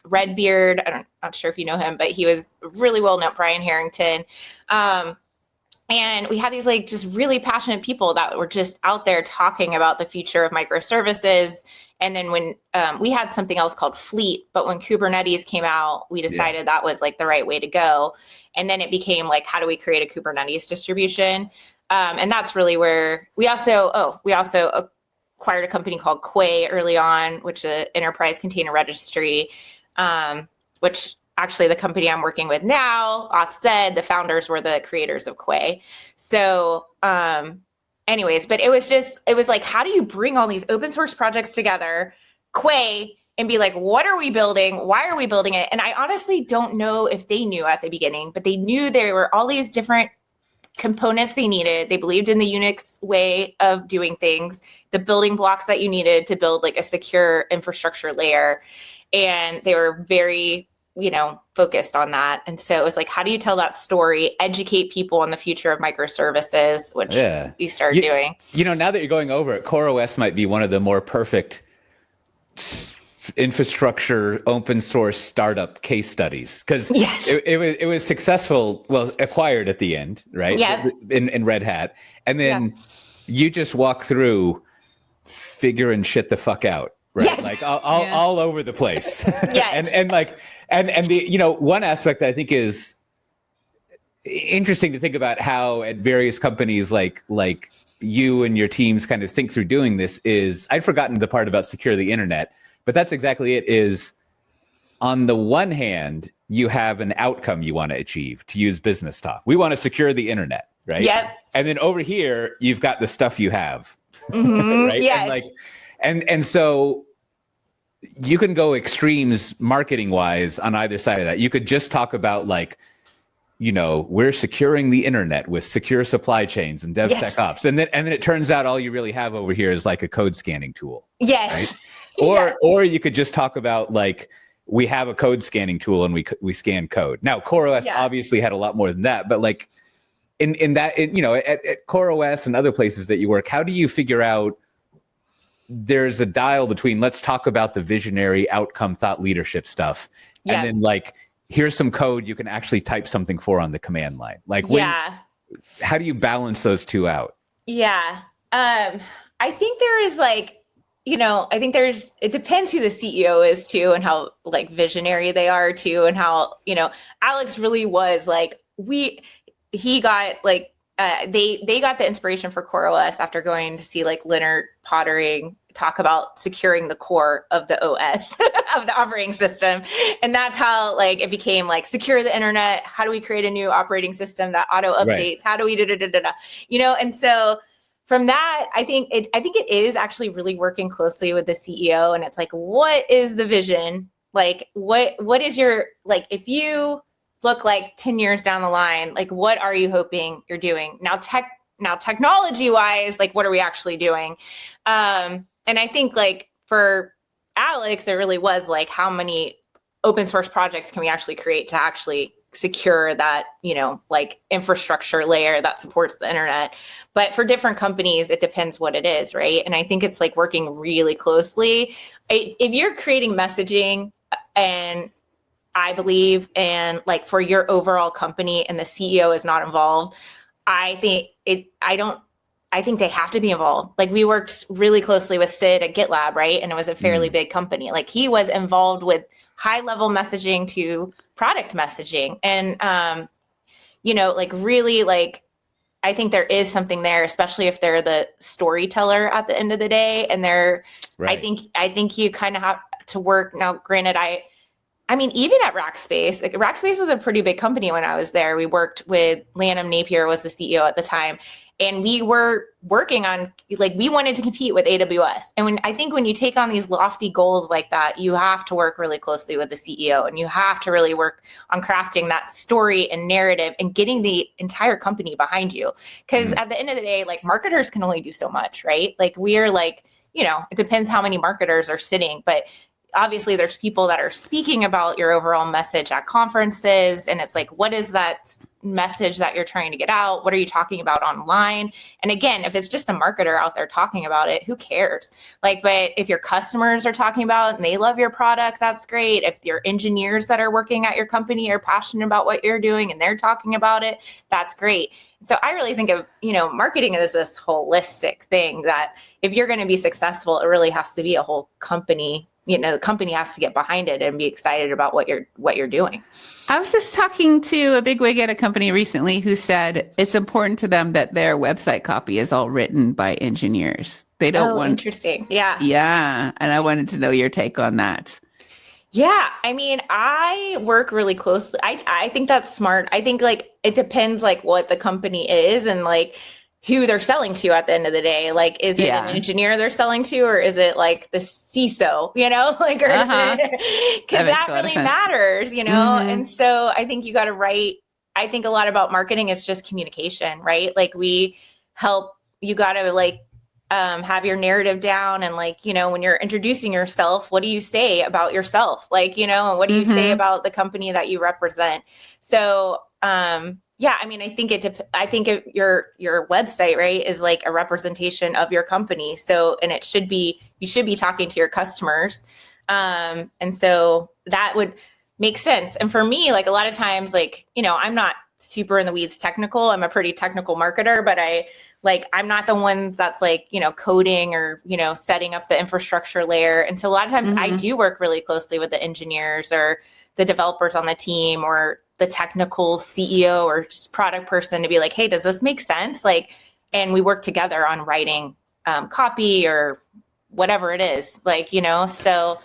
Redbeard. Not sure if you know him, but he was really well known, Brian Harrington. And we had these like just really passionate people that were just out there talking about the future of microservices. And then when we had something else called Fleet, but when Kubernetes came out, we decided that was like the right way to go. And then it became like, how do we create a Kubernetes distribution? And that's really where we also acquired a company called Quay early on, which is an enterprise container registry, which actually the company I'm working with now, OauthZ, the founders were the creators of Quay. So anyways, but it was like, how do you bring all these open source projects together, Quay, and be like, what are we building? Why are we building it? And I honestly don't know if they knew at the beginning, but they knew there were all these different components they needed. They believed in the Unix way of doing things, the building blocks that you needed to build like a secure infrastructure layer. And they were very, you know, focused on that. And so it was like, how do you tell that story, educate people on the future of microservices, which we started doing. You know, now that you're going over it, CoreOS might be one of the more perfect infrastructure open source startup case studies, because it was successful, well, acquired at the end, right? In Red Hat. And then you just walk through figuring shit the fuck out, right? Like all over the place. and the, you know, one aspect that I think is interesting to think about how at various companies like you and your teams kind of think through doing this is, I'd forgotten the part about secure the internet. But that's exactly it, is on the one hand, you have an outcome you want to achieve, to use business talk. We want to secure the internet, right? Yep. And then over here, you've got the stuff you have, right? Yes. And so you can go extremes marketing wise on either side of that. You could just talk about like, you know, we're securing the internet with secure supply chains and DevSecOps. And then it turns out all you really have over here is like a code scanning tool. Yes. Right? Or you could just talk about like, we have a code scanning tool and we scan code. Now, CoreOS obviously had a lot more than that, but like in that, you know, at CoreOS and other places that you work, how do you figure out there's a dial between let's talk about the visionary outcome thought leadership stuff and then like, here's some code you can actually type something for on the command line. Like, how do you balance those two out? I think there is like, you know, I think it depends who the CEO is too, and how like visionary they are too, and how, you know, Alex really was like, he got like, they got the inspiration for CoreOS after going to see like Leonard Pottering talk about securing the core of the OS of the operating system. And that's how like it became like secure the internet. How do we create a new operating system that auto updates? Right. How do we And so from that, I think it is actually really working closely with the CEO. And it's like, what is the vision? Like, what is your, like, if you look like 10 years down the line, like, what are you hoping you're doing? Now, technology wise, like, what are we actually doing? And I think like for Alex, it really was like, how many open source projects can we actually create to actually secure that, like infrastructure layer that supports the internet. But for different companies, it depends what it is, right? And I think it's like working really closely. If you're creating messaging, and I believe, and like for your overall company and the CEO is not involved, I think they have to be involved. Like we worked really closely with Sid at GitLab, right? And it was a fairly big company. Like he was involved with high level messaging to product messaging. And, like really like, I think there is something there, especially if they're the storyteller at the end of the day. And right. I think you kind of have to work. Now, granted, I mean, even at Rackspace, like Rackspace was a pretty big company when I was there. We worked with Lanham Napier was the CEO at the time. And we were working on, like, we wanted to compete with AWS. And I think when you take on these lofty goals like that, you have to work really closely with the CEO and you have to really work on crafting that story and narrative and getting the entire company behind you. Because at the end of the day, like marketers can only do so much, right? Like we are like, it depends how many marketers are sitting, but obviously there's people that are speaking about your overall message at conferences. And it's like, what is that message that you're trying to get out? What are you talking about online? And again, if it's just a marketer out there talking about it, who cares? Like, but if your customers are talking about it and they love your product, that's great. If your engineers that are working at your company are passionate about what you're doing and they're talking about it, that's great. So I really think of, marketing as this holistic thing that if you're going to be successful, it really has to be a whole company. The company has to get behind it and be excited about what you're doing. I was just talking to a bigwig at a company recently who said it's important to them that their website copy is all written by engineers. They don't want. Interesting. Yeah. Yeah. And I wanted to know your take on that. Yeah. I mean, I work really closely. I think that's smart. I think like it depends like what the company is and like who they're selling to at the end of the day. Like, is it an engineer they're selling to, or is it like the CISO, like, or because that really matters, And so I think you got to write, I think a lot about marketing is just communication, right? Like you got to like, have your narrative down and like, when you're introducing yourself, what do you say about yourself? Like, and what do you say about the company that you represent? So, yeah, I mean, I think your website, right, is like a representation of your company. So, and you should be talking to your customers. And so that would make sense. And for me, like a lot of times, like, I'm not super in the weeds technical. I'm a pretty technical marketer, but I'm not the one that's like, coding or, setting up the infrastructure layer. And so a lot of times I do work really closely with the engineers or the developers on the team or the technical CEO or product person to be like, hey, does this make sense? Like, and we work together on writing copy or whatever it is, like, so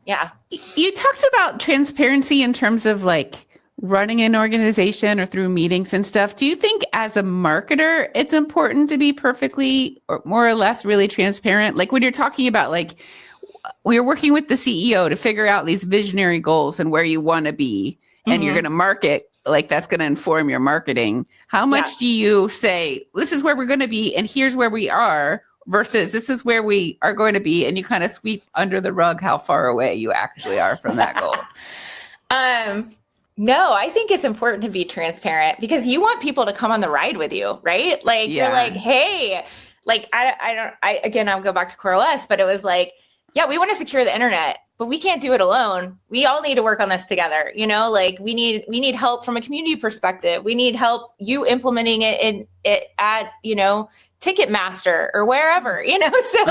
yeah. You talked about transparency in terms of like running an organization or through meetings and stuff. Do you think as a marketer, it's important to be perfectly or more or less really transparent? Like when you're talking about like, we're working with the CEO to figure out these visionary goals and where you want to be, and you're going to market, like that's going to inform your marketing. How much do you say, this is where we're going to be and here's where we are, versus this is where we are going to be, and you kind of sweep under the rug how far away you actually are from that goal? No, I think it's important to be transparent because you want people to come on the ride with you, right? Like you're like, hey, like I'll go back to CoreOS, but it was like, yeah, we want to secure the internet, but we can't do it alone. We all need to work on this together. Like we need help from a community perspective. We need help you implementing it at Ticketmaster or wherever, so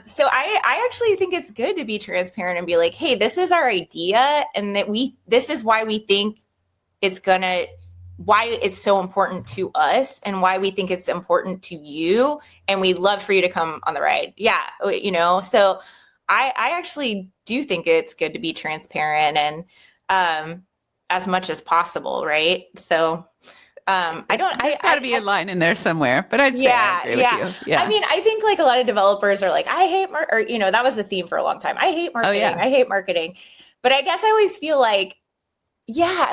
so I actually think it's good to be transparent and be like, hey, this is our idea. And that this is why we think it's going to why it's so important to us and why we think it's important to you. And we'd love for you to come on the ride. Yeah. So I actually do think it's good to be transparent and as much as possible. Right. So there's got to be a line in there somewhere, but I'd say I agree with you. Yeah. I mean, I think like a lot of developers are like, I hate, that was the theme for a long time. I hate marketing. I hate marketing. But I guess I always feel like,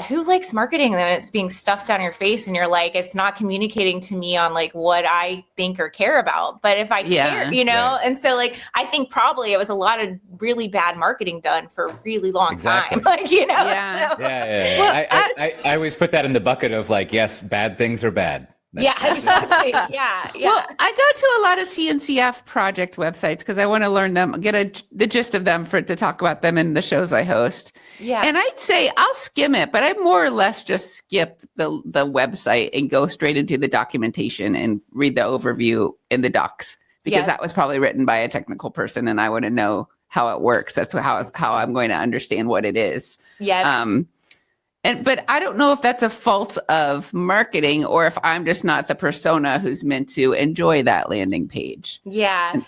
who likes marketing when it's being stuffed down your face and you're like, it's not communicating to me on like what I think or care about. But if I care, right. And so like, I think probably it was a lot of really bad marketing done for a really long time. Like, Yeah. Well, I always put that in the bucket of like, yes, bad things are bad. Exactly. Yeah. Well, I go to a lot of CNCF project websites because I want to learn them, get the gist of them to talk about them in the shows I host. Yeah. And I'd say I'll skim it, but I more or less just skip the website and go straight into the documentation and read the overview in the docs because that was probably written by a technical person and I want to know how it works. That's how I'm going to understand what it is. Yeah. But I don't know if that's a fault of marketing or if I'm just not the persona who's meant to enjoy that landing page. Yeah. And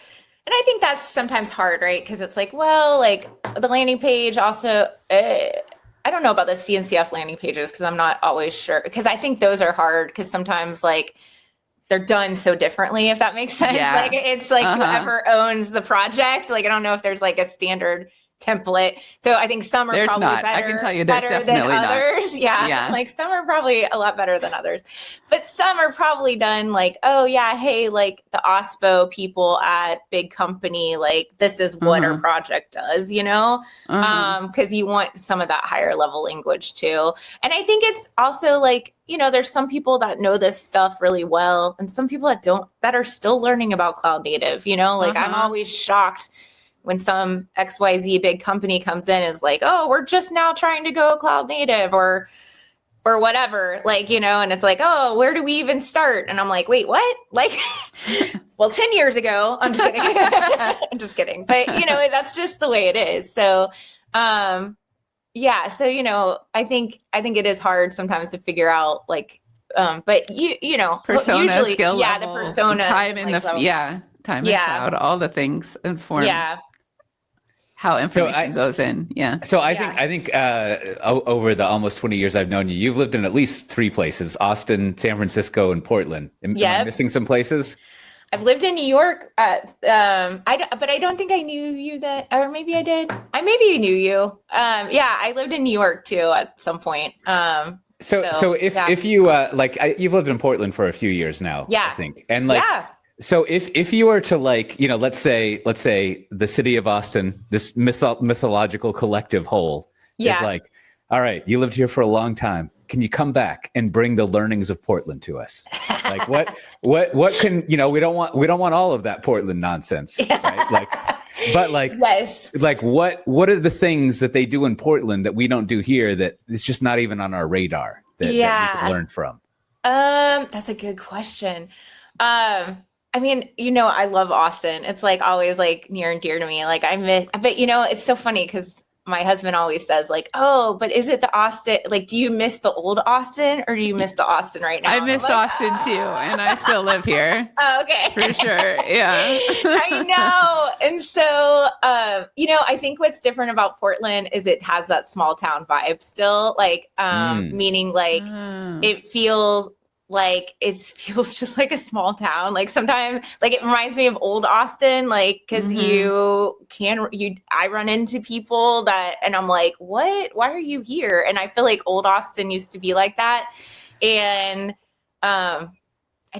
I think that's sometimes hard, right? Because it's like, well, like the landing page also, I don't know about the CNCF landing pages because I'm not always sure. Because I think those are hard because sometimes like they're done so differently, if that makes sense. Like it's like whoever owns the project. Like I don't know if there's like a standard template. So I think some are probably better, I can tell you better than others. Not. Yeah. Like some are probably a lot better than others. But some are probably done like, oh yeah, hey, like the OSPO people at big company, like this is what our project does, because you want some of that higher level language too. And I think it's also like, there's some people that know this stuff really well and some people that don't, that are still learning about cloud native, I'm always shocked when some XYZ big company comes in is like, oh, we're just now trying to go cloud native or whatever, like, and it's like, oh, where do we even start? And I'm like, wait, what? Like, well, 10 years ago, I'm just kidding. I'm just kidding. But, that's just the way it is. So, so, I think it is hard sometimes to figure out like, but persona, usually, skill level, the persona, time in time in cloud, all the things inform. How information goes in. Yeah. So I think over the almost 20 years I've known you, you've lived in at least 3 places: Austin, San Francisco, and Portland. Am I missing some places? I've lived in New York, but I don't think I knew you or maybe I did. I maybe knew you. I lived in New York too at some point. So if you you've lived in Portland for a few years now, I think, and so if you were to like, let's say the city of Austin, this mythological collective whole is like, all right, you lived here for a long time. Can you come back and bring the learnings of Portland to us? Like what can, we don't want all of that Portland nonsense, right? Like, but like, like what are the things that they do in Portland that we don't do here that is just not even on our radar that we can learn from? That's a good question. I mean, I love Austin. It's like always like near and dear to me. Like but it's so funny because my husband always says like, oh, but is it the Austin? Like, do you miss the old Austin or do you miss the Austin right now? I miss Austin too. And I still live here. Oh, okay. For sure. Yeah. I know. And so, I think what's different about Portland is it has that small town vibe still, like, meaning like it feels just like a small town. Like sometimes, like it reminds me of old Austin, like, cause I run into people and I'm like, what, why are you here? And I feel like old Austin used to be like that. And, I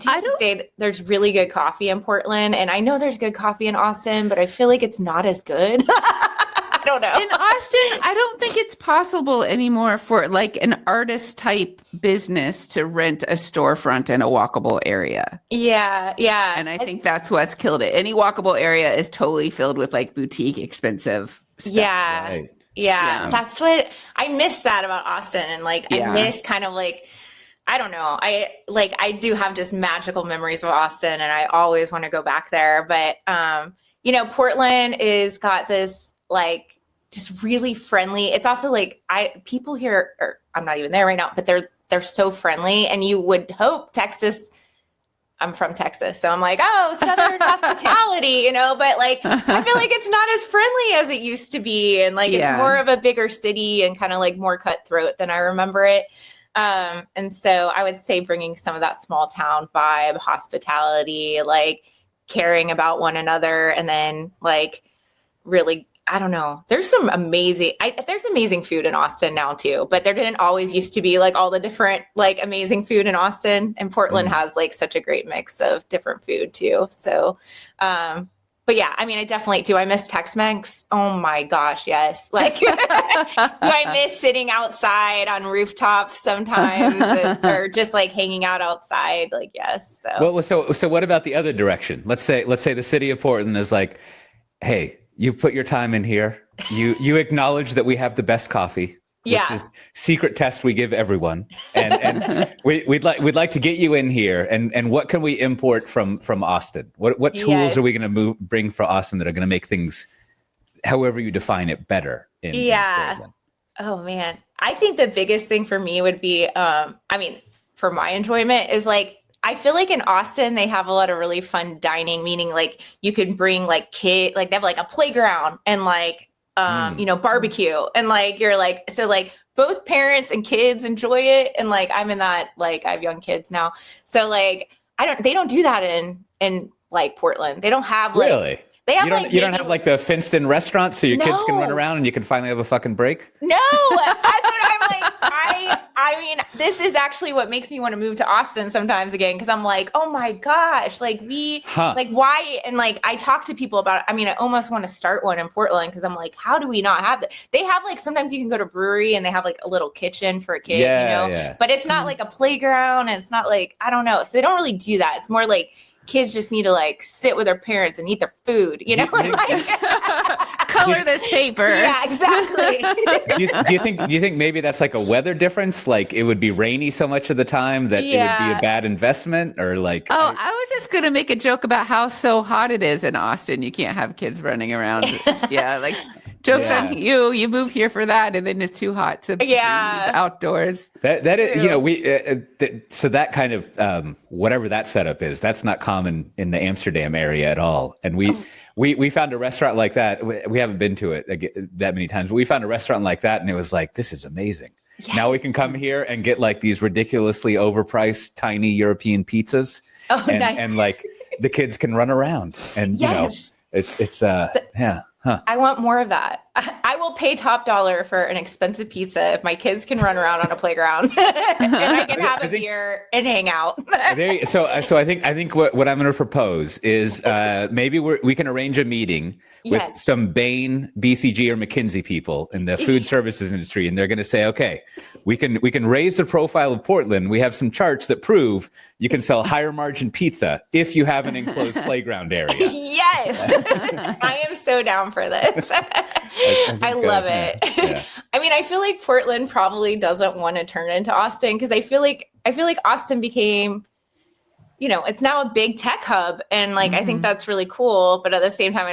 don't say that there's really good coffee in Portland and I know there's good coffee in Austin, but I feel like it's not as good. I don't know. In Austin, I don't think it's possible anymore for like an artist type business to rent a storefront in a walkable area. Yeah. And I think that's what's killed it. Any walkable area is totally filled with like boutique, expensive stuff. Yeah. Right. Yeah. That's what I miss that about Austin. And like, I miss kind of like, I don't know. I do have just magical memories of Austin and I always want to go back there. But, Portland is got this like just really friendly. It's also like people here I'm not even there right now, but they're so friendly, and you would hope Texas. I'm from Texas, so I'm like, oh, Southern hospitality, but like, I feel like it's not as friendly as it used to be. And like, it's more of a bigger city and kind of like more cutthroat than I remember it. And so I would say bringing some of that small town vibe, hospitality, like caring about one another, and then like really, I don't know. There's some there's amazing food in Austin now too, but there didn't always used to be like all the different like amazing food in Austin, and Portland has like such a great mix of different food too. So, but yeah, I mean, I definitely do. I miss Tex-Mex. Oh my gosh, yes. Like, do I miss sitting outside on rooftops sometimes, or just like hanging out outside? Like, yes. So. Well, so what about the other direction? Let's say the city of Portland is like, hey, you put your time in here. You acknowledge that we have the best coffee, which is secret test we give everyone, and we'd like to get you in here. And what can we import from Austin? What tools are we going to bring for Austin that are going to make things, however you define it, better? In Portland? Oh man, I think the biggest thing for me would be, for my enjoyment is like, I feel like in Austin, they have a lot of really fun dining, meaning like you can bring like they have like a playground and like, barbecue, and like, you're like, so like both parents and kids enjoy it. And like, I'm in that, like I have young kids now. So like, they don't do that in like Portland. They don't have like, really? They have you don't have like the fenced-in restaurant so your kids can run around and you can finally have a fucking break? No, that's what I'm like. I mean, this is actually what makes me want to move to Austin sometimes again, because I'm like, oh my gosh, like like why? And like I talk to people about it. I mean, I almost want to start one in Portland because I'm like, how do we not have that? They have like, sometimes you can go to a brewery and they have like a little kitchen for a kid, but it's not like a playground, and it's not like, I don't know. So they don't really do that. It's more like kids just need to like sit with their parents and eat their food, color this paper. Yeah, exactly. Do you think maybe that's like a weather difference? Like it would be rainy so much of the time that it would be a bad investment, or like? Oh, I was just going to make a joke about how so hot it is in Austin. You can't have kids running around. Like joke's on you. You move here for that, and then it's too hot to be outdoors. That is, so that kind of whatever that setup is, that's not common in the Amsterdam area at all. And we found a restaurant like that. We haven't been to it that many times, but we found a restaurant like that, and it was like, this is amazing. Yes. Now we can come here and get like these ridiculously overpriced tiny European pizzas, and like the kids can run around, and it's I want more of that. I will pay top dollar for an expensive pizza if my kids can run around on a playground and I can have a beer and hang out. So I think what I'm going to propose is maybe we can arrange a meeting with some Bain, BCG, or McKinsey people in the food services industry, and they're going to say, okay, we can raise the profile of Portland. We have some charts that prove you can sell higher margin pizza if you have an enclosed playground area. Yes, I am so down for this. I love it. Yeah. I mean, I feel like Portland probably doesn't want to turn into Austin, because I feel like Austin became, it's now a big tech hub, and like I think that's really cool. But at the same time,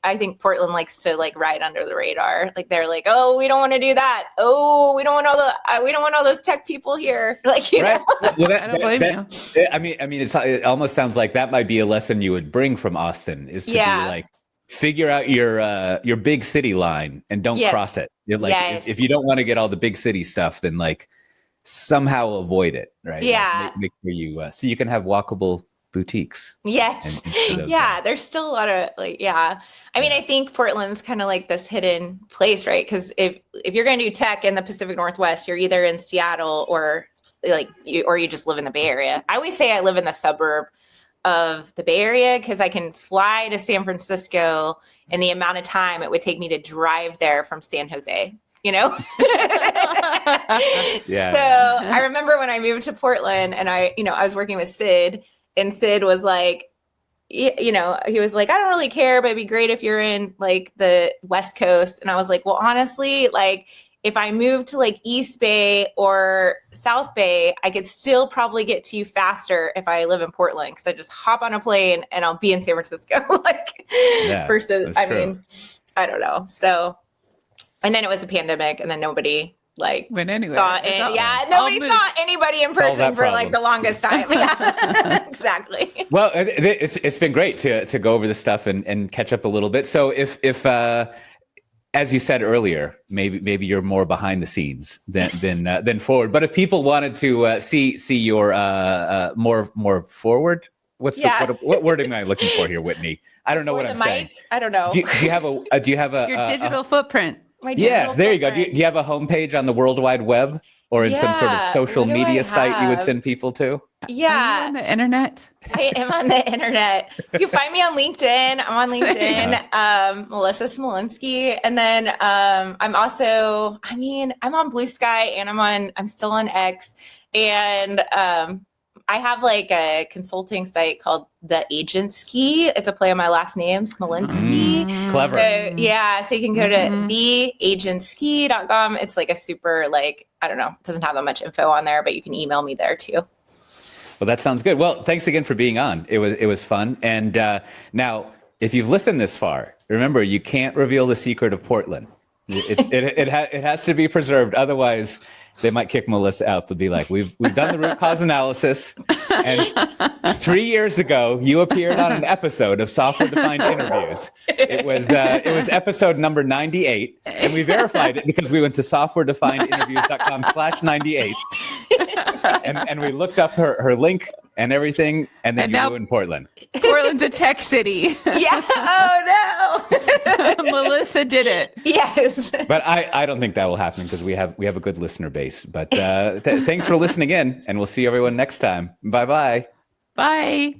I think Portland likes to like ride under the radar. Like they're like, oh, we don't want to do that. Oh, we don't want all those tech people here. Like right. Well, I mean, it almost sounds like that might be a lesson you would bring from Austin, is to be like, figure out your big city line and don't cross it. Like if you don't want to get all the big city stuff, then like somehow avoid it, right? Yeah. Make sure you so you can have walkable boutiques. Yes. There's still a lot of like, I mean, I think Portland's kind of like this hidden place, right? Because if you're going to do tech in the Pacific Northwest, you're either in Seattle or you just live in the Bay Area. I always say I live in the suburb of the Bay Area because I can fly to San Francisco in the amount of time it would take me to drive there from San Jose, So I remember when I moved to Portland, and I was working with Sid, and Sid was like, he was like, I don't really care, but it'd be great if you're in like the West Coast. And I was like, well, honestly, like if I moved to like East Bay or South Bay, I could still probably get to you faster if I live in Portland, because I just hop on a plane and I'll be in San Francisco. Versus, I mean, I don't know. So, and then it was a pandemic, and then nobody like went anywhere. Nobody saw anybody in person for like the longest time. Yeah, exactly. Well, it's been great to go over this stuff and catch up a little bit. So if as you said earlier, maybe you're more behind the scenes than forward. But if people wanted to see your more forward, what word am I looking for here, Whitney? I don't know what I'm saying. I don't know. Do you have a your digital footprint? Yes, there you go. Do you have a homepage on the World Wide Web or in some sort of social media site you would send people to? Yeah. Are you on the internet? I am on the internet. You can find me on LinkedIn. I'm on LinkedIn, Melissa Smolinski. And then I'm also, I'm on Blue Sky and I'm still on X. And I have like a consulting site called The Agentski. It's a play on my last name, Smolinski. Clever. So you can go to theagentski.com. It's like a super I don't know, it doesn't have that much info on there, but you can email me there too. Well, that sounds good. Well, thanks again for being on. It was fun. And now, if you've listened this far, remember, you can't reveal the secret of Portland. It has to be preserved. Otherwise, they might kick Melissa out. They'll be like, we've done the root cause analysis. And 3 years ago, you appeared on an episode of Software Defined Interviews. It was episode number 98. And we verified it because we went to softwaredefinedinterviews.com/98. And we looked up her link and everything. And then you were in Portland. Portland's a tech city. Yeah. Oh, no. Melissa did it. Yes. But I don't think that will happen because we have a good listener base. But thanks for listening in, and we'll see everyone next time. Bye-bye. Bye.